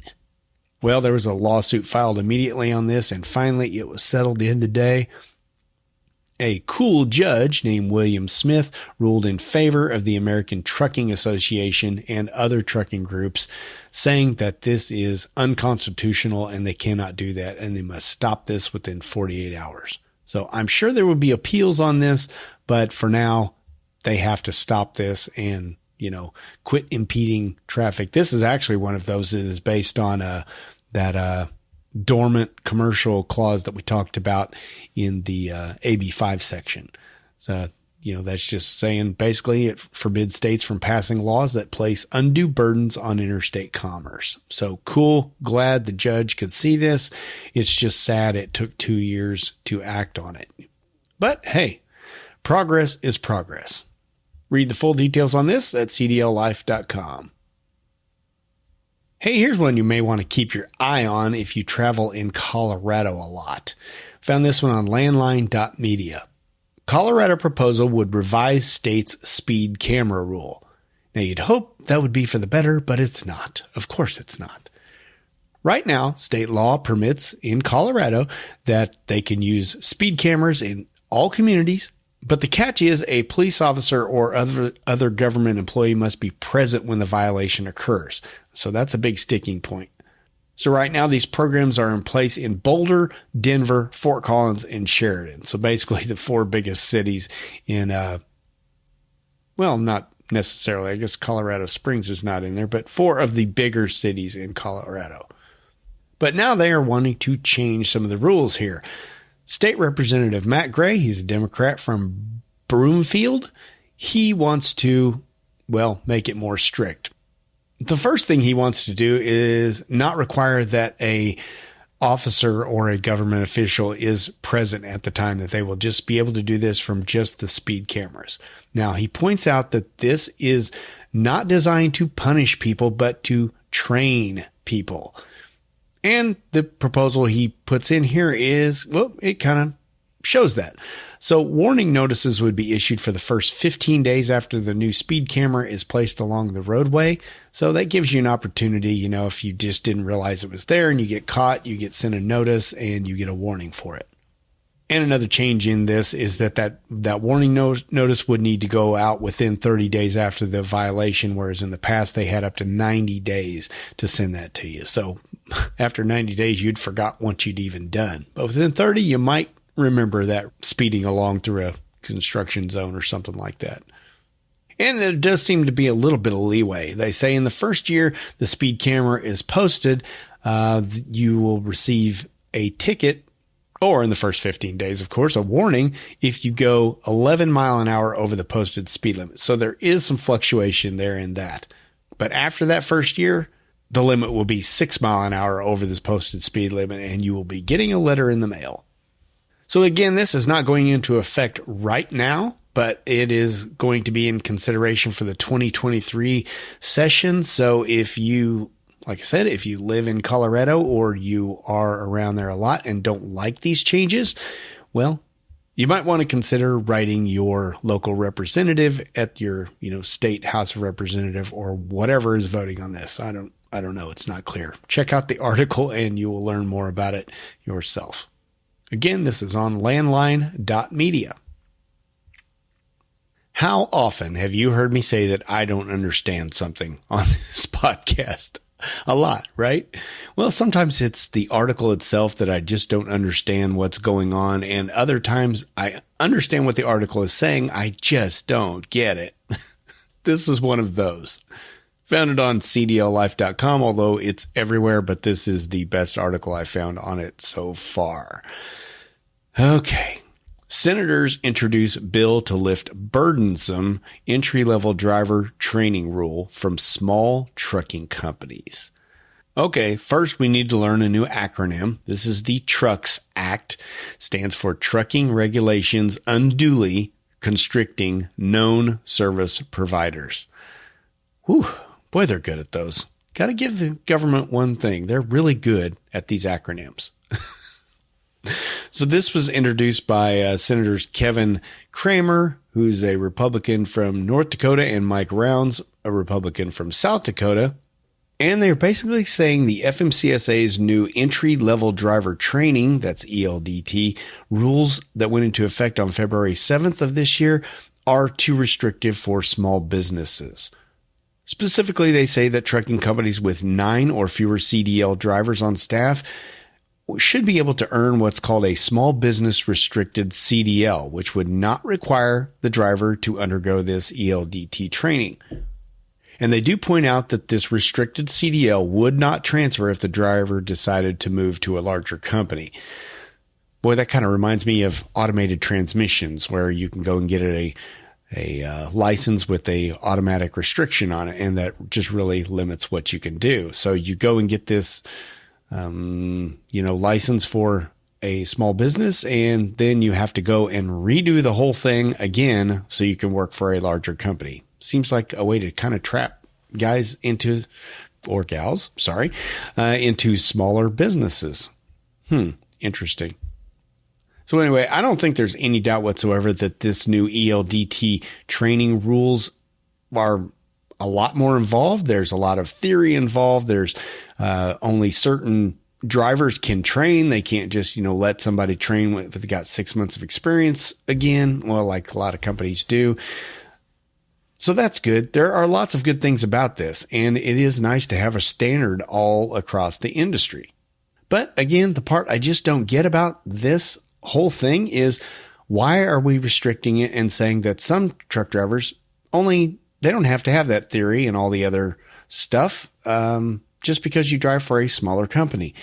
Well, there was a lawsuit filed immediately on this, and finally it was settled the end of the day. A cool judge named William Smith ruled in favor of the American Trucking Association and other trucking groups, saying that this is unconstitutional and they cannot do that and they must stop this within 48 hours. So I'm sure there will be appeals on this, but for now they have to stop this and, quit impeding traffic. This is actually one of those that is based on that dormant commercial clause that we talked about in the AB5 section. So, that's just saying basically it forbids states from passing laws that place undue burdens on interstate commerce. So cool. Glad the judge could see this. It's just sad it took 2 years to act on it. But hey, progress is progress. Read the full details on this at cdllife.com. Hey, here's one you may want to keep your eye on if you travel in Colorado a lot. Found this one on landline.media. Colorado proposal would revise state's speed camera rule. Now, you'd hope that would be for the better, but it's not. Of course it's not. Right now, state law permits in Colorado that they can use speed cameras in all communities, but the catch is a police officer or other government employee must be present when the violation occurs. So that's a big sticking point. So right now, these programs are in place in Boulder, Denver, Fort Collins, and Sheridan. So basically the four biggest cities in, not necessarily, I guess Colorado Springs is not in there, but four of the bigger cities in Colorado. But now they are wanting to change some of the rules here. State Representative Matt Gray, he's a Democrat from Broomfield. He wants to, make it more strict. The first thing he wants to do is not require that a officer or a government official is present at the time, that they will just be able to do this from just the speed cameras. Now, he points out that this is not designed to punish people, but to train people. And the proposal he puts in here is, it kind of shows that. So warning notices would be issued for the first 15 days after the new speed camera is placed along the roadway. So that gives you an opportunity, if you just didn't realize it was there and you get caught, you get sent a notice and you get a warning for it. And another change in this is that warning notice would need to go out within 30 days after the violation, whereas in the past they had up to 90 days to send that to you. So after 90 days, you'd forgot what you'd even done. But within 30, you might remember that speeding along through a construction zone or something like that. And there does seem to be a little bit of leeway. They say in the first year the speed camera is posted, you will receive a ticket, or in the first 15 days, of course, a warning if you go 11 mile an hour over the posted speed limit. So there is some fluctuation there in that. But after that first year, the limit will be 6 mile an hour over this posted speed limit, and you will be getting a letter in the mail. So again, this is not going into effect right now, but it is going to be in consideration for the 2023 session. So if you, like I said, if you live in Colorado or you are around there a lot and don't like these changes, well, you might want to consider writing your local representative at your, state House of Representative or whatever is voting on this. I don't know. It's not clear. Check out the article and you will learn more about it yourself. Again, this is on landline.media. How often have you heard me say that I don't understand something on this podcast? A lot, right? Well, sometimes it's the article itself that I just don't understand what's going on. And other times I understand what the article is saying. I just don't get it. This is one of those. Found it on cdllife.com, although it's everywhere, but this is the best article I found on it so far. Okay. Senators introduce bill to lift burdensome entry-level driver training rule from small trucking companies. Okay, first we need to learn a new acronym. This is the Trucks Act. Stands for Trucking Regulations Unduly Constricting Known Service Providers. Whew, boy, they're good at those. Got to give the government one thing. They're really good at these acronyms. So this was introduced by Senators Kevin Cramer, who's a Republican from North Dakota, and Mike Rounds, a Republican from South Dakota. And they're basically saying the FMCSA's new entry-level driver training, that's ELDT, rules that went into effect on February 7th of this year are too restrictive for small businesses. Specifically, they say that trucking companies with 9 or fewer CDL drivers on staff should be able to earn what's called a small business restricted CDL, which would not require the driver to undergo this ELDT training. And they do point out that this restricted CDL would not transfer if the driver decided to move to a larger company. Boy, that kind of reminds me of automated transmissions, where you can go and get a license with a automatic restriction on it, and that just really limits what you can do. So you go and get this license for a small business, and then you have to go and redo the whole thing again so you can work for a larger company. Seems like a way to kind of trap guys into, or gals, into smaller businesses. Interesting. So anyway, I don't think there's any doubt whatsoever that this new ELDT training rules are a lot more involved. There's a lot of theory involved. There's only certain drivers can train. They can't just, let somebody train if they got 6 months of experience again. Well, like a lot of companies do. So that's good. There are lots of good things about this, and it is nice to have a standard all across the industry. But again, the part I just don't get about this whole thing is, why are we restricting it and saying that some truck drivers they don't have to have that theory and all the other stuff just because you drive for a smaller company?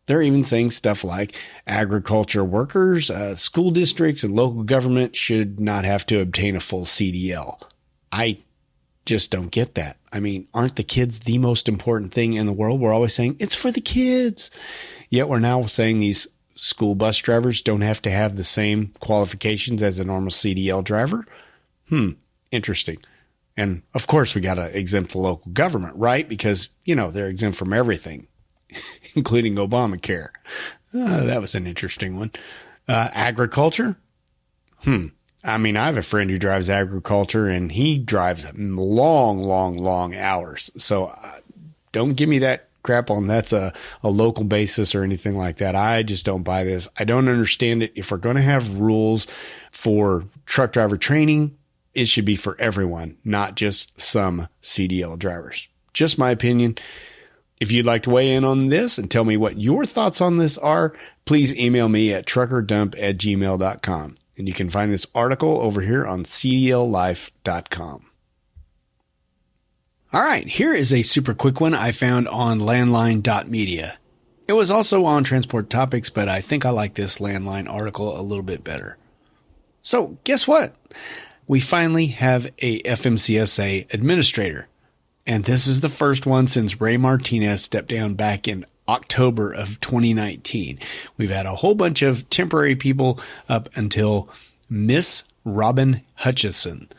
They're even saying stuff like agriculture workers, school districts, and local government should not have to obtain a full CDL. I just don't get that. I mean, aren't the kids the most important thing in the world? We're always saying it's for the kids. Yet we're now saying these school bus drivers don't have to have the same qualifications as a normal CDL driver. Interesting. And of course, we got to exempt the local government, right? Because, they're exempt from everything, including Obamacare. That was an interesting one. Agriculture. I mean, I have a friend who drives agriculture, and he drives long hours. So don't give me that crap on that's a local basis or anything like that. I just don't buy this. I don't understand it. If we're going to have rules for truck driver training, it should be for everyone, not just some CDL drivers. Just my opinion. If you'd like to weigh in on this and tell me what your thoughts on this are, please email me at truckerdump@gmail.com. And you can find this article over here on cdllife.com. All right, here is a super quick one I found on landline.media. It was also on Transport Topics, but I think I like this landline article a little bit better. So, guess what? We finally have a FMCSA administrator. And this is the first one since Ray Martinez stepped down back in October of 2019. We've had a whole bunch of temporary people up until Miss Robin Hutchison.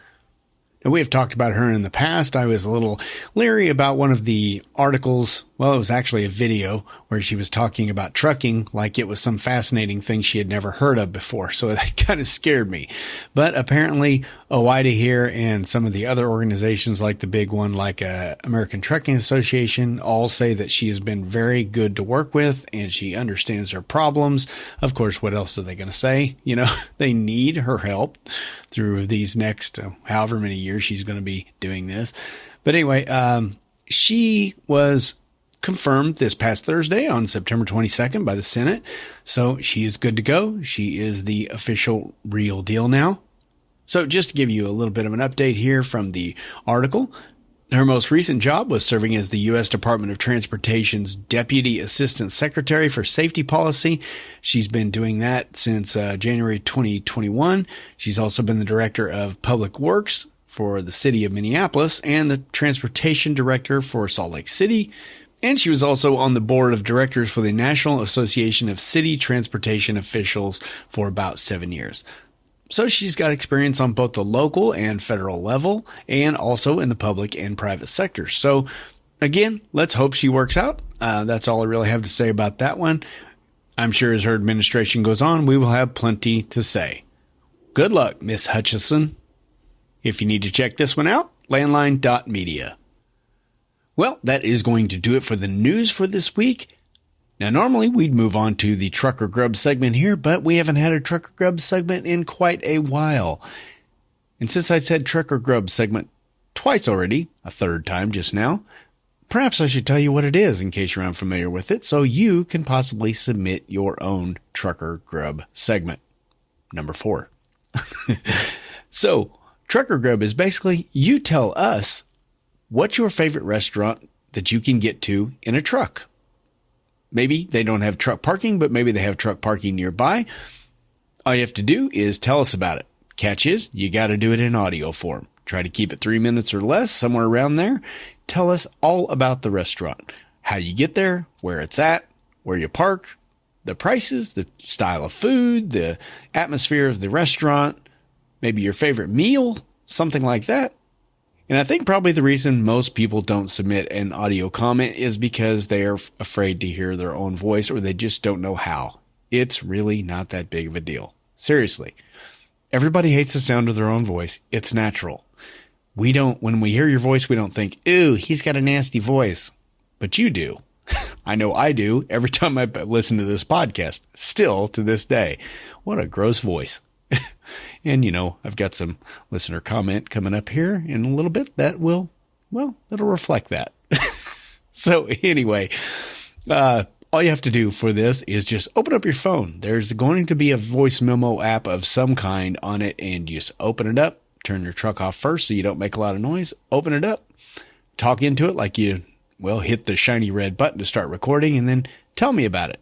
Now, we have talked about her in the past. I was a little leery about one of the articles. Well, it was actually a video where she was talking about trucking like it was some fascinating thing she had never heard of before. So that kind of scared me. But apparently, OIDA here and some of the other organizations like the big one, like American Trucking Association, all say that she has been very good to work with and she understands her problems. Of course, what else are they going to say? You know, they need her help through these next however many years she's going to be doing this. But anyway, she was confirmed this past Thursday on September 22nd by the Senate. So she is good to go. She is the official real deal now. So just to give you a little bit of an update here from the article, her most recent job was serving as the U.S. Department of Transportation's Deputy Assistant Secretary for Safety Policy. She's been doing that since January 2021. She's also been the Director of Public Works for the City of Minneapolis and the Transportation Director for Salt Lake City. And she was also on the board of directors for the National Association of City Transportation Officials for about 7 years. So she's got experience on both the local and federal level and also in the public and private sectors. So again, let's hope she works out. That's all I really have to say about that one. I'm sure as her administration goes on, we will have plenty to say. Good luck, Miss Hutchison. If you need to check this one out, landline.media. Well, that is going to do it for the news for this week. Now, normally we'd move on to the Trucker Grub segment here, but we haven't had a Trucker Grub segment in quite a while. And since I said Trucker Grub segment twice already, a third time just now, perhaps I should tell you what it is in case you're unfamiliar with it, so you can possibly submit your own Trucker Grub segment. Number 4. So, Trucker Grub is basically you tell us what's your favorite restaurant that you can get to in a truck. Maybe they don't have truck parking, but maybe they have truck parking nearby. All you have to do is tell us about it. Catch is, you got to do it in audio form. Try to keep it 3 minutes or less, somewhere around there. Tell us all about the restaurant, how you get there, where it's at, where you park, the prices, the style of food, the atmosphere of the restaurant, maybe your favorite meal, something like that. And I think probably the reason most people don't submit an audio comment is because they are afraid to hear their own voice or they just don't know how. It's really not that big of a deal. Seriously. Everybody hates the sound of their own voice. It's natural. When we hear your voice, we don't think, ooh, he's got a nasty voice. But you do. I know I do every time I listen to this podcast. Still to this day. What a gross voice. And, I've got some listener comment coming up here in a little bit that will, it'll reflect that. So anyway, all you have to do for this is just open up your phone. There's going to be a voice memo app of some kind on it, and you just open it up, turn your truck off first so you don't make a lot of noise, open it up, talk into it like you, hit the shiny red button to start recording, and then tell me about it.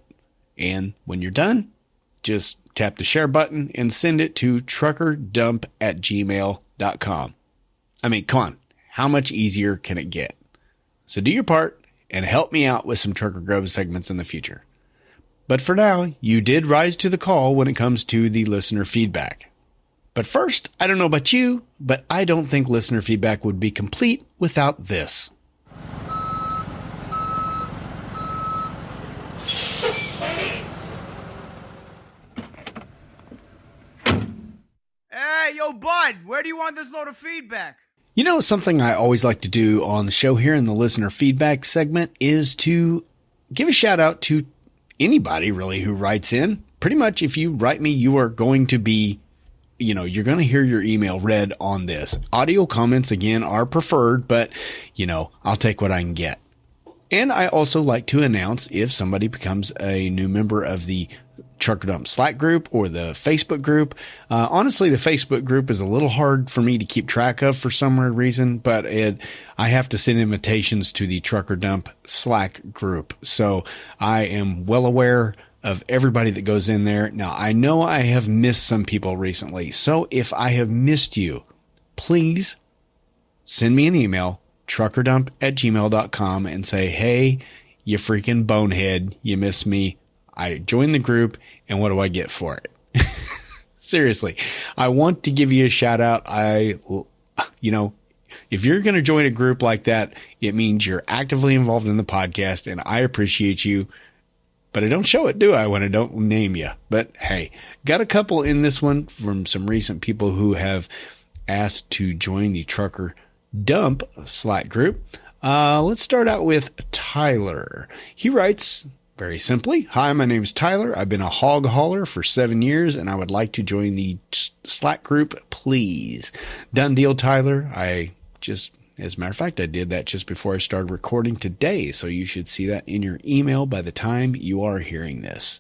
And when you're done, just tap the share button and send it to truckerdump@gmail.com. I mean, come on. How much easier can it get? So do your part and help me out with some Trucker Grub segments in the future. But for now, you did rise to the call when it comes to the listener feedback. But first, I don't know about you, but I don't think listener feedback would be complete without this. Hey, yo, bud, where do you want this load of feedback? Something I always like to do on the show here in the listener feedback segment is to give a shout out to anybody really who writes in. Pretty much if you write me, you are going to be, you're going to hear your email read on this. Audio comments, again, are preferred, but, I'll take what I can get. And I also like to announce if somebody becomes a new member of the Trucker Dump Slack group or the Facebook group. Honestly, the Facebook group is a little hard for me to keep track of for some weird reason, but I have to send invitations to the Trucker Dump Slack group. So I am well aware of everybody that goes in there. Now, I know I have missed some people recently. So if I have missed you, please send me an email, truckerdump@gmail.com, and say, hey, you freaking bonehead, you missed me. I joined the group, and what do I get for it? Seriously, I want to give you a shout out. If you're going to join a group like that, it means you're actively involved in the podcast, and I appreciate you. But I don't show it, do I, when I don't name you? But hey, got a couple in this one from some recent people who have asked to join the Trucker Dump Slack group. Let's start out with Tyler. He writes very simply, hi, my name is Tyler. I've been a hog hauler for 7 years, and I would like to join the Slack group, please. Done deal, Tyler. As a matter of fact, I did that just before I started recording today, so you should see that in your email by the time you are hearing this.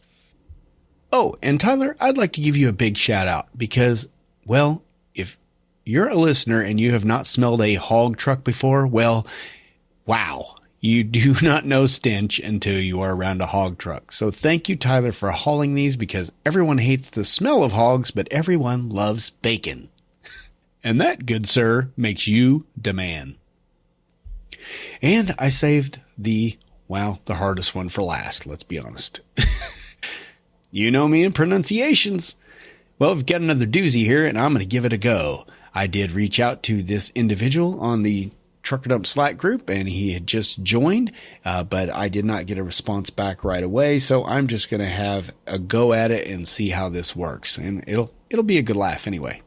Oh, and Tyler, I'd like to give you a big shout out because, well, if you're a listener and you have not smelled a hog truck before, well, wow, you do not know stench until you are around a hog truck. So thank you, Tyler, for hauling these because everyone hates the smell of hogs, but everyone loves bacon. And that, good sir, makes you the man. And I saved the hardest one for last, let's be honest. You know me in pronunciations. Well, we've got another doozy here, and I'm going to give it a go. I did reach out to this individual on the Trucker Dump Slack group, and he had just joined, but I did not get a response back right away, so I'm just going to have a go at it and see how this works, and it'll be a good laugh anyway.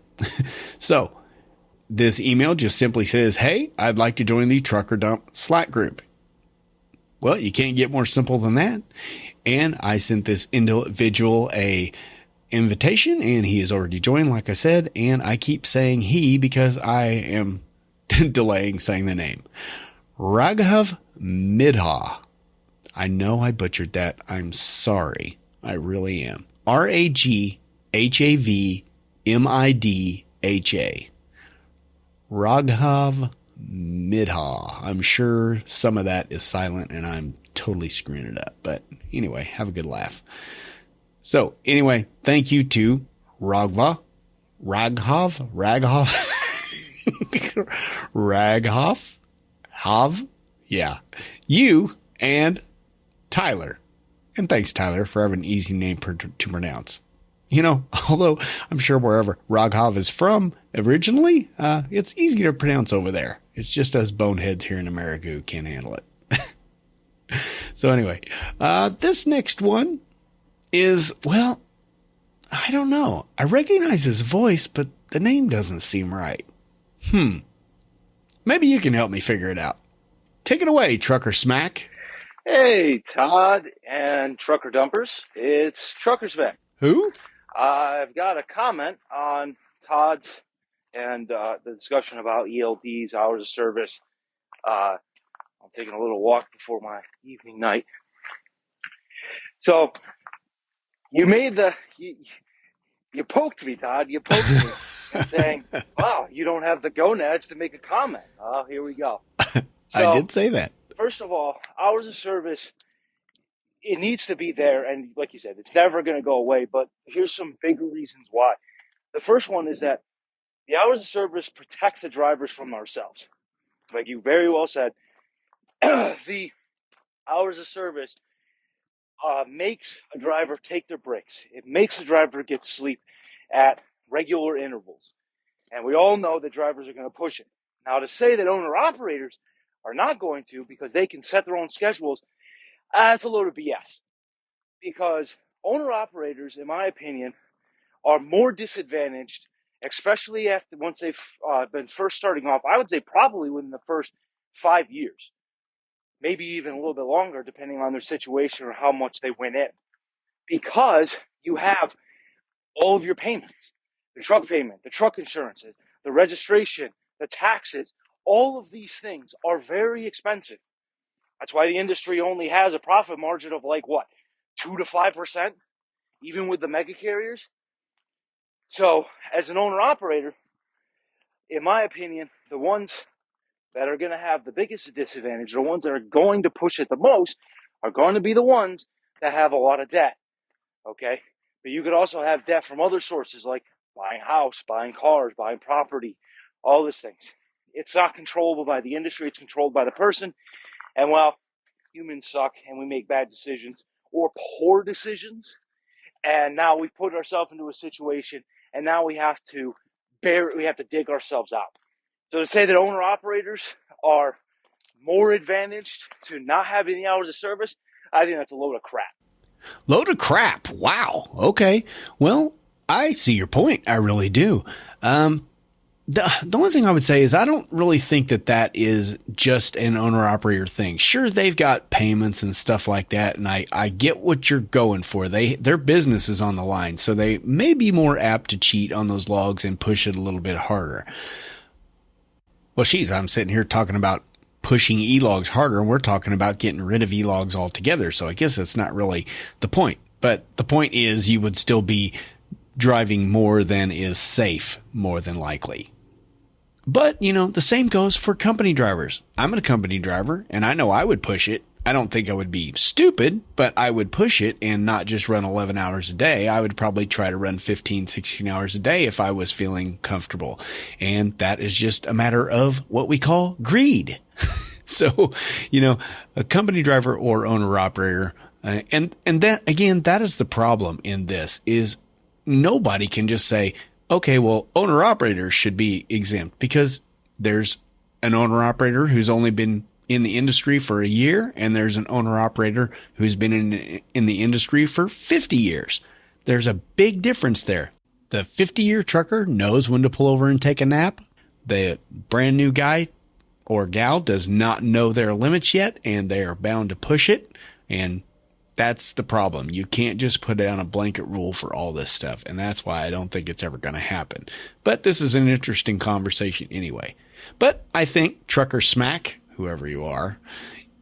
So, this email just simply says, hey, I'd like to join the Trucker Dump Slack group. Well, you can't get more simple than that. And I sent this individual a invitation, and he has already joined, like I said. And I keep saying he because I am delaying saying the name. Raghav Midha. I know I butchered that. I'm sorry. I really am. RAGHAVMIDHA. Raghav Midha. I'm sure some of that is silent and I'm totally screwing it up. But anyway, have a good laugh. So anyway, thank you to Raghav. Yeah. You and Tyler. And thanks, Tyler, for having an easy name to pronounce. You know, although I'm sure wherever Raghav is from originally, it's easy to pronounce over there. It's just us boneheads here in America who can't handle it. So anyway, this next one is, well, I don't know. I recognize his voice, but the name doesn't seem right. Maybe you can help me figure it out. Take it away, Trucker Smack. Hey, Todd and Trucker Dumpers. It's Trucker Smack. Who? I've got a comment on Todd's and the discussion about ELDs, hours of service. I'm taking a little walk before my evening night. So you made you poked me, Todd. You poked me and saying, wow, you don't have the gonads to make a comment. Oh, here we go. So, I did say that. First of all, hours of service, it needs to be there. And like you said, it's never going to go away. But here's some bigger reasons why. The first one is that the hours of service protect the drivers from ourselves. Like you very well said, the hours of service makes a driver take their breaks. It makes a driver get sleep at regular intervals. And we all know that drivers are going to push it. Now, to say that owner-operators are not going to because they can set their own schedules, that's a load of BS. Because owner-operators, in my opinion, are more disadvantaged, especially once they've been first starting off. I would say probably within the first 5 years, maybe even a little bit longer, depending on their situation or how much they went in. Because you have all of your payments, the truck payment, the truck insurances, the registration, the taxes, all of these things are very expensive. That's why the industry only has a profit margin of like what, 2 to 5%, even with the mega carriers. So as an owner operator, in my opinion, the ones that are going to have the biggest disadvantage, the ones that are going to push it the most, are going to be the ones that have a lot of debt. Okay? But you could also have debt from other sources like buying a house, buying cars, buying property, all these things. It's not controllable by the industry, it's controlled by the person. And while humans suck and we make bad decisions or poor decisions, and now we've put ourselves into a situation and now we have to dig ourselves out. So to say that owner operators are more advantaged to not having the hours of service, I think that's a load of crap. Load of crap. Wow. Okay. Well, I see your point. I really do. The only thing I would say is I don't really think that is just an owner-operator thing. Sure, they've got payments and stuff like that, and I get what you're going for. Their business is on the line, so they may be more apt to cheat on those logs and push it a little bit harder. Well, I'm sitting here talking about pushing e-logs harder, and we're talking about getting rid of e-logs altogether, so I guess that's not really the point. But the point is you would still be driving more than is safe, more than likely. But, the same goes for company drivers. I'm a company driver, and I know I would push it. I don't think I would be stupid, but I would push it and not just run 11 hours a day. I would probably try to run 15, 16 hours a day if I was feeling comfortable. And that is just a matter of what we call greed. So, a company driver or owner operator, and that, again, that is the problem in this, is nobody can just say, okay, well, owner operators should be exempt, because there's an owner operator who's only been in the industry for a year, and there's an owner operator who's been in the industry for 50 years. There's a big difference there. The 50-year trucker knows when to pull over and take a nap. The brand new guy or gal does not know their limits yet, and they are bound to push it. And that's the problem. You can't just put down a blanket rule for all this stuff. And that's why I don't think it's ever going to happen. But this is an interesting conversation anyway. But I think Trucker Smack, whoever you are,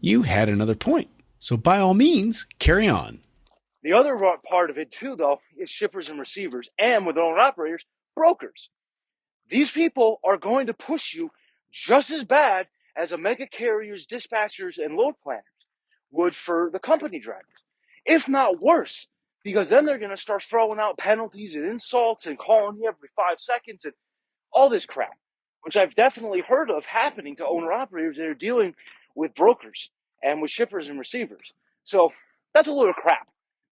you had another point. So by all means, carry on. The other part of it too, though, is shippers and receivers, and with owner operators, brokers. These people are going to push you just as bad as a mega carrier's dispatchers and load planners would for the company drivers, if not worse, because then they're going to start throwing out penalties and insults and calling you every 5 seconds and all this crap, which I've definitely heard of happening to owner operators that are dealing with brokers and with shippers and receivers. So that's a little crap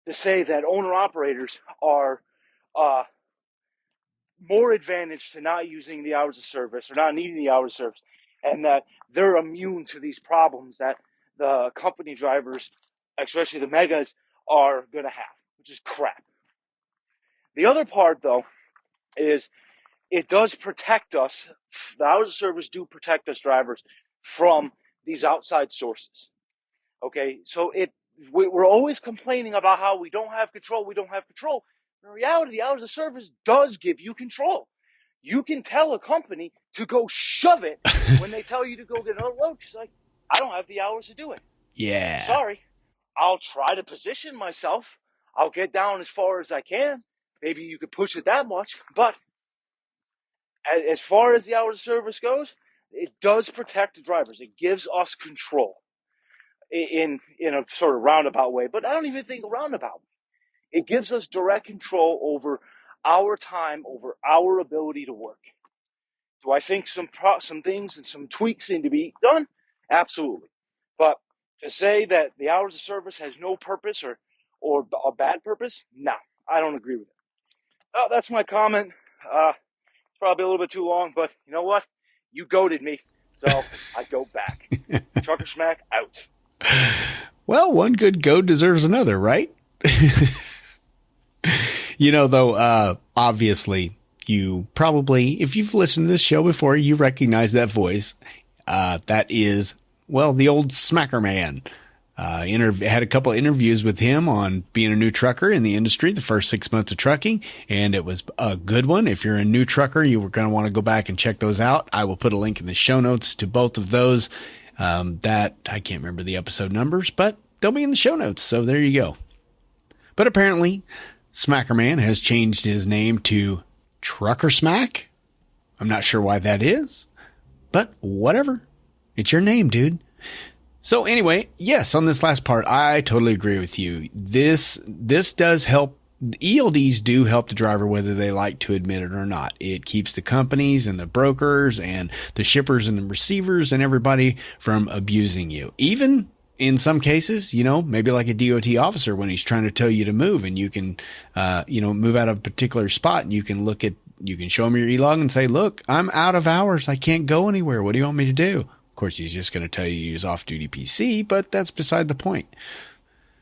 to say that owner operators are more advantaged to not using the hours of service or not needing the hours of service, and that they're immune to these problems that the company drivers, especially the megas, are going to have, which is crap. The other part, though, is it does protect us. The hours of service do protect us drivers from these outside sources. Okay, so we're always complaining about how we don't have control. In reality, the hours of service does give you control. You can tell a company to go shove it when they tell you to go get another load. She's like, I don't have the hours to do it. Yeah. Sorry. I'll try to position myself. I'll get down as far as I can. Maybe you could push it that much. But as far as the hours of service goes, it does protect the drivers. It gives us control in a sort of roundabout way. But I don't even think a roundabout. It gives us direct control over our time, over our ability to work. Do I think some things and some tweaks need to be done? Absolutely. But to say that the hours of service has no purpose or a bad purpose, no, I don't agree with it. Oh, that's my comment. It's probably a little bit too long, but you know what? You goaded me, so I go back. Trucker Smack out. Well, one good goad deserves another, right? Though, obviously, you probably, if you've listened to this show before, you recognize that voice. That is, well, the old Smacker Man. Had a couple of interviews with him on being a new trucker in the industry, the first 6 months of trucking, and it was a good one. If you're a new trucker, you were going to want to go back and check those out. I will put a link in the show notes to both of those. That I can't remember the episode numbers, but they'll be in the show notes. So there you go. But apparently Smackerman has changed his name to Trucker Smack. I'm not sure why that is, but whatever. It's your name, dude. So anyway, yes, on this last part, I totally agree with you. This does help. ELDs do help the driver whether they like to admit it or not. It keeps the companies and the brokers and the shippers and the receivers and everybody from abusing you. Even in some cases, maybe like a DOT officer when he's trying to tell you to move and you can, move out of a particular spot and you can show him your E-log and say, look, I'm out of hours. I can't go anywhere. What do you want me to do? Of course, he's just going to tell you to use off-duty PC, but that's beside the point.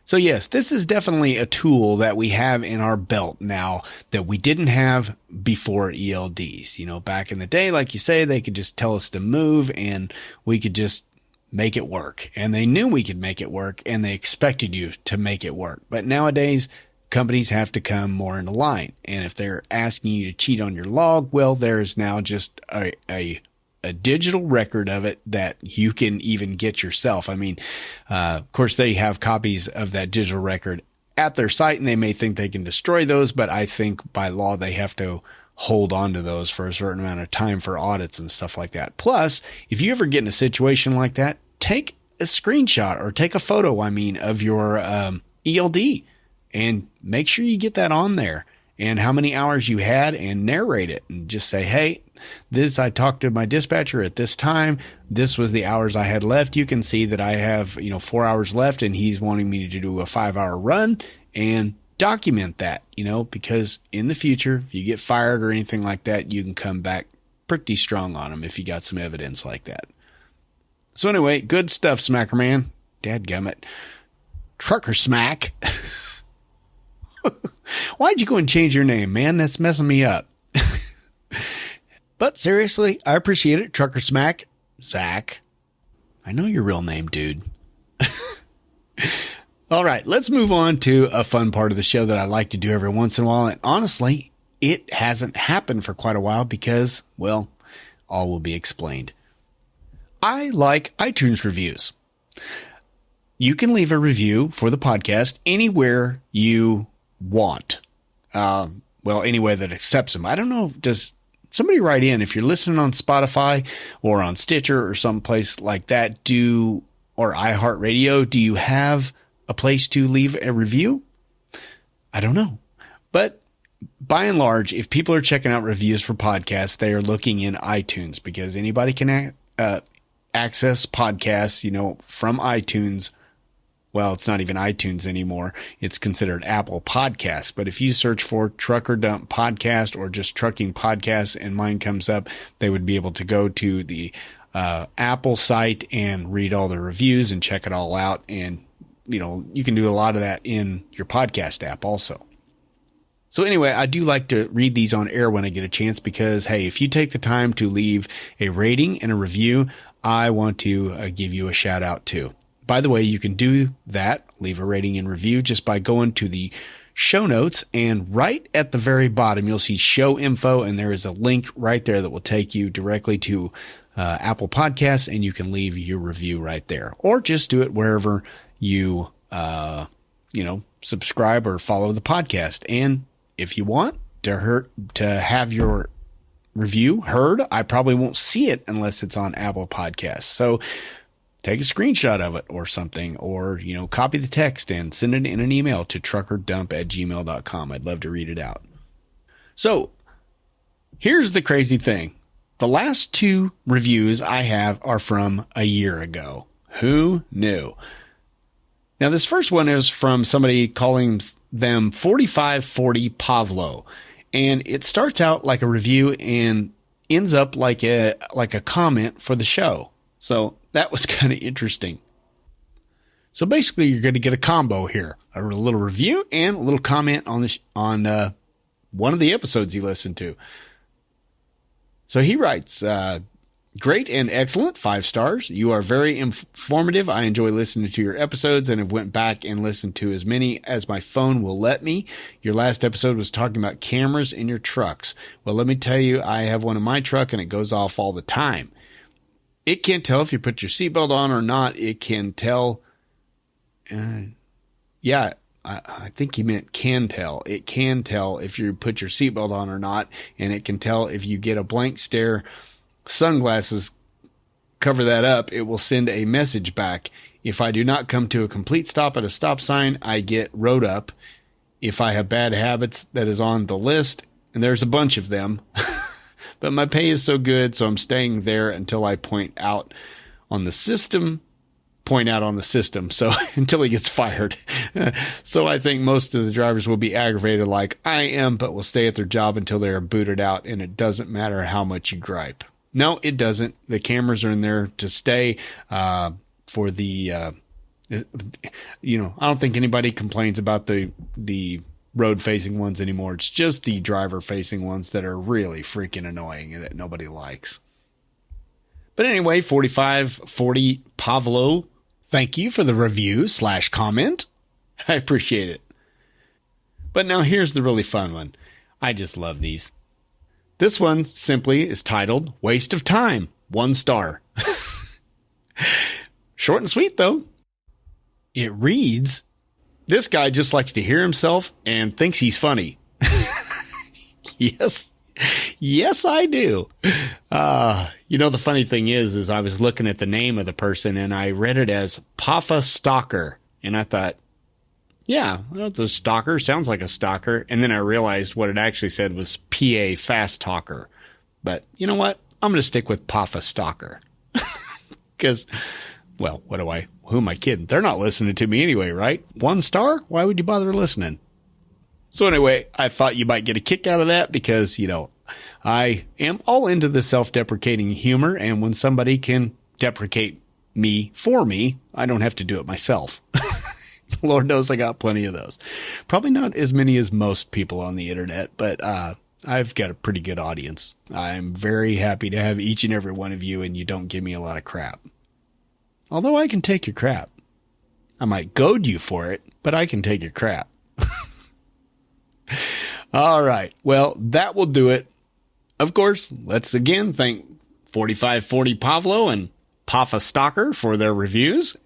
So yes, this is definitely a tool that we have in our belt now that we didn't have before ELDs. Back in the day, like you say, they could just tell us to move and we could just make it work. And they knew we could make it work and they expected you to make it work. But nowadays, companies have to come more into line. And if they're asking you to cheat on your log, well, there's now just a digital record of it that you can even get yourself. I mean, of course, they have copies of that digital record at their site and they may think they can destroy those, but I think by law, they have to hold on to those for a certain amount of time for audits and stuff like that. Plus, if you ever get in a situation like that, take a screenshot or take a photo, of your ELD and make sure you get that on there and how many hours you had and narrate it and just say, hey, I talked to my dispatcher at this time. This was the hours I had left. You can see that I have, 4 hours left and he's wanting me to do a 5-hour run and document that, because in the future, if you get fired or anything like that, you can come back pretty strong on them if you got some evidence like that. So anyway, good stuff, Smackerman. Dadgummit. Trucker Smack. Why'd you go and change your name, man? That's messing me up. But seriously, I appreciate it. Trucker Smack. Zach. I know your real name, dude. All right, let's move on to a fun part of the show that I like to do every once in a while. And honestly, it hasn't happened for quite a while because, well, all will be explained. I like iTunes reviews. You can leave a review for the podcast anywhere you want. Any way that accepts them. I don't know. Does somebody write in if you're listening on Spotify or on Stitcher or someplace like that? Or iHeartRadio? Do you have a place to leave a review? I don't know, but by and large, if people are checking out reviews for podcasts, they are looking in iTunes because anybody can access podcasts, from iTunes. Well, it's not even iTunes anymore. It's considered Apple Podcasts. But if you search for Trucker Dump Podcast or just Trucking Podcasts and mine comes up, they would be able to go to the Apple site and read all the reviews and check it all out. And, you can do a lot of that in your podcast app also. So anyway, I do like to read these on air when I get a chance because, hey, if you take the time to leave a rating and a review, I want to give you a shout out too. By the way, you can do that, leave a rating and review just by going to the show notes and right at the very bottom, you'll see show info and there is a link right there that will take you directly to Apple Podcasts and you can leave your review right there or just do it wherever you, subscribe or follow the podcast. And if you want to have your review heard, I probably won't see it unless it's on Apple Podcasts. So take a screenshot of it or something, or, copy the text and send it in an email to truckerdump@gmail.com. I'd love to read it out. So here's the crazy thing. The last 2 reviews I have are from a year ago. Who knew? Now, this first one is from somebody calling them 4540 Pavlo. And it starts out like a review and ends up like a comment for the show. So that was kind of interesting. So basically, you're going to get a combo here: a little review and a little comment on one of the episodes you listened to. So he writes, great and excellent, 5 stars. You are very informative. I enjoy listening to your episodes and have went back and listened to as many as my phone will let me. Your last episode was talking about cameras in your trucks. Well, let me tell you, I have one in my truck and it goes off all the time. It can't tell if you put your seatbelt on or not. It can tell. Yeah, I think he meant can tell. It can tell if you put your seatbelt on or not. And it can tell if you get a blank stare, sunglasses cover that up. It will send a message back. If I do not come to a complete stop at a stop sign, I get wrote up. If I have bad habits, that is on the list. And there's a bunch of them. But my pay is so good, so I'm staying there until I point out on the system. So until he gets fired. So I think most of the drivers will be aggravated like I am, but will stay at their job until they are booted out, and it doesn't matter how much you gripe. No, it doesn't. The cameras are in there to stay for the, I don't think anybody complains about the road-facing ones anymore. It's just the driver-facing ones that are really freaking annoying and that nobody likes. But anyway, 4540 Pavlo, thank you for the review/comment. I appreciate it. But now here's the really fun one. I just love these. This one simply is titled Waste of Time, 1 star. Short and sweet, though. It reads, this guy just likes to hear himself and thinks he's funny. Yes, I do. The funny thing is I was looking at the name of the person and I read it as Paffa Stalker. And I thought, yeah, well, the stalker sounds like a stalker. And then I realized what it actually said was PA Fast Talker. But you know what? I'm going to stick with Paffa Stalker. Because, well, who am I kidding? They're not listening to me anyway, right? 1 star? Why would you bother listening? So anyway, I thought you might get a kick out of that because, I am all into the self-deprecating humor. And when somebody can deprecate me for me, I don't have to do it myself. Lord knows I got plenty of those. Probably not as many as most people on the internet, but I've got a pretty good audience. I'm very happy to have each and every one of you, and you don't give me a lot of crap. Although I can take your crap. I might goad you for it, but I can take your crap. All right. Well, that will do it. Of course, let's again thank 4540 Pavlo and Paffa Stalker for their reviews.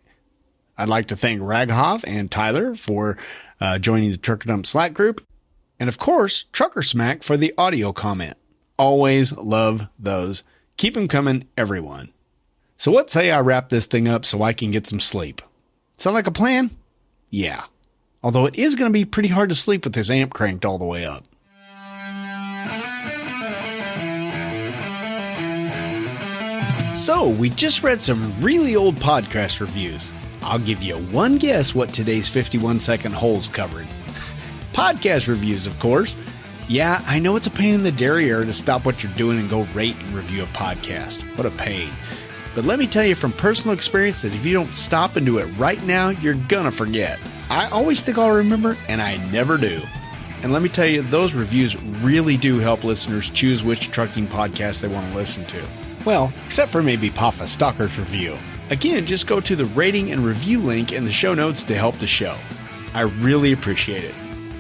I'd like to thank Raghov and Tyler for joining the Trucker Dump Slack group. And of course, Trucker Smack for the audio comment. Always love those. Keep them coming, everyone. So what say I wrap this thing up so I can get some sleep? Sound like a plan? Yeah. Although it is going to be pretty hard to sleep with this amp cranked all the way up. So, we just read some really old podcast reviews. I'll give you one guess what today's 51-second hole's covering. Podcast reviews, of course. Yeah, I know it's a pain in the derriere to stop what you're doing and go rate and review a podcast. What a pain. But let me tell you from personal experience that if you don't stop and do it right now, you're gonna forget. I always think I'll remember, and I never do. And let me tell you, those reviews really do help listeners choose which trucking podcast they want to listen to. Well, except for maybe Paffa Stalker's review. Again, just go to the rating and review link in the show notes to help the show. I really appreciate it.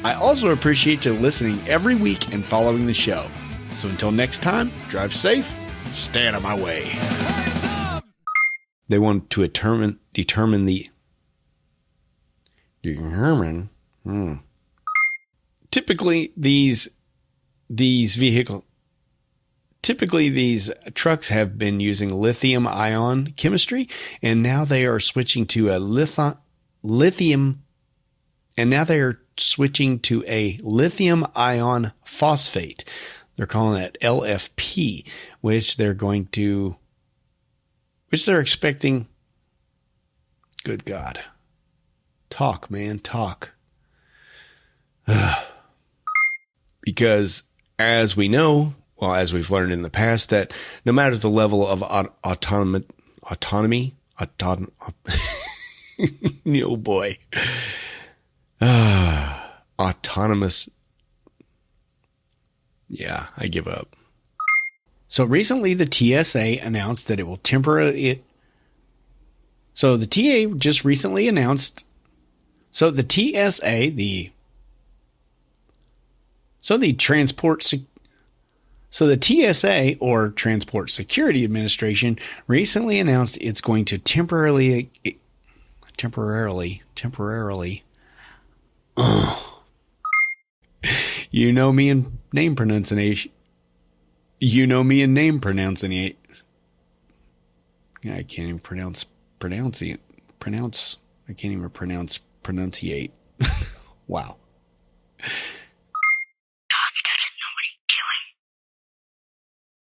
I also appreciate you listening every week and following the show. So until next time, drive safe, stay out of my way. They want to determine the... Typically, these trucks have been using lithium-ion chemistry, and now they are switching to a lithium ion phosphate. They're calling it LFP, which they're expecting. Good God. Talk, man, talk. Because as we know, well, as we've learned in the past, that no matter the level of autonomy, oh boy, autonomous. Yeah, I give up. So recently the TSA announced that it will temporarily. So the TA just recently announced. So the TSA, the So the TSA, or Transport Security Administration, recently announced it's going to temporarily, you know me in name pronunciation. You know me in name pronunciation. I can't even pronounce. I can't even pronunciate. Wow.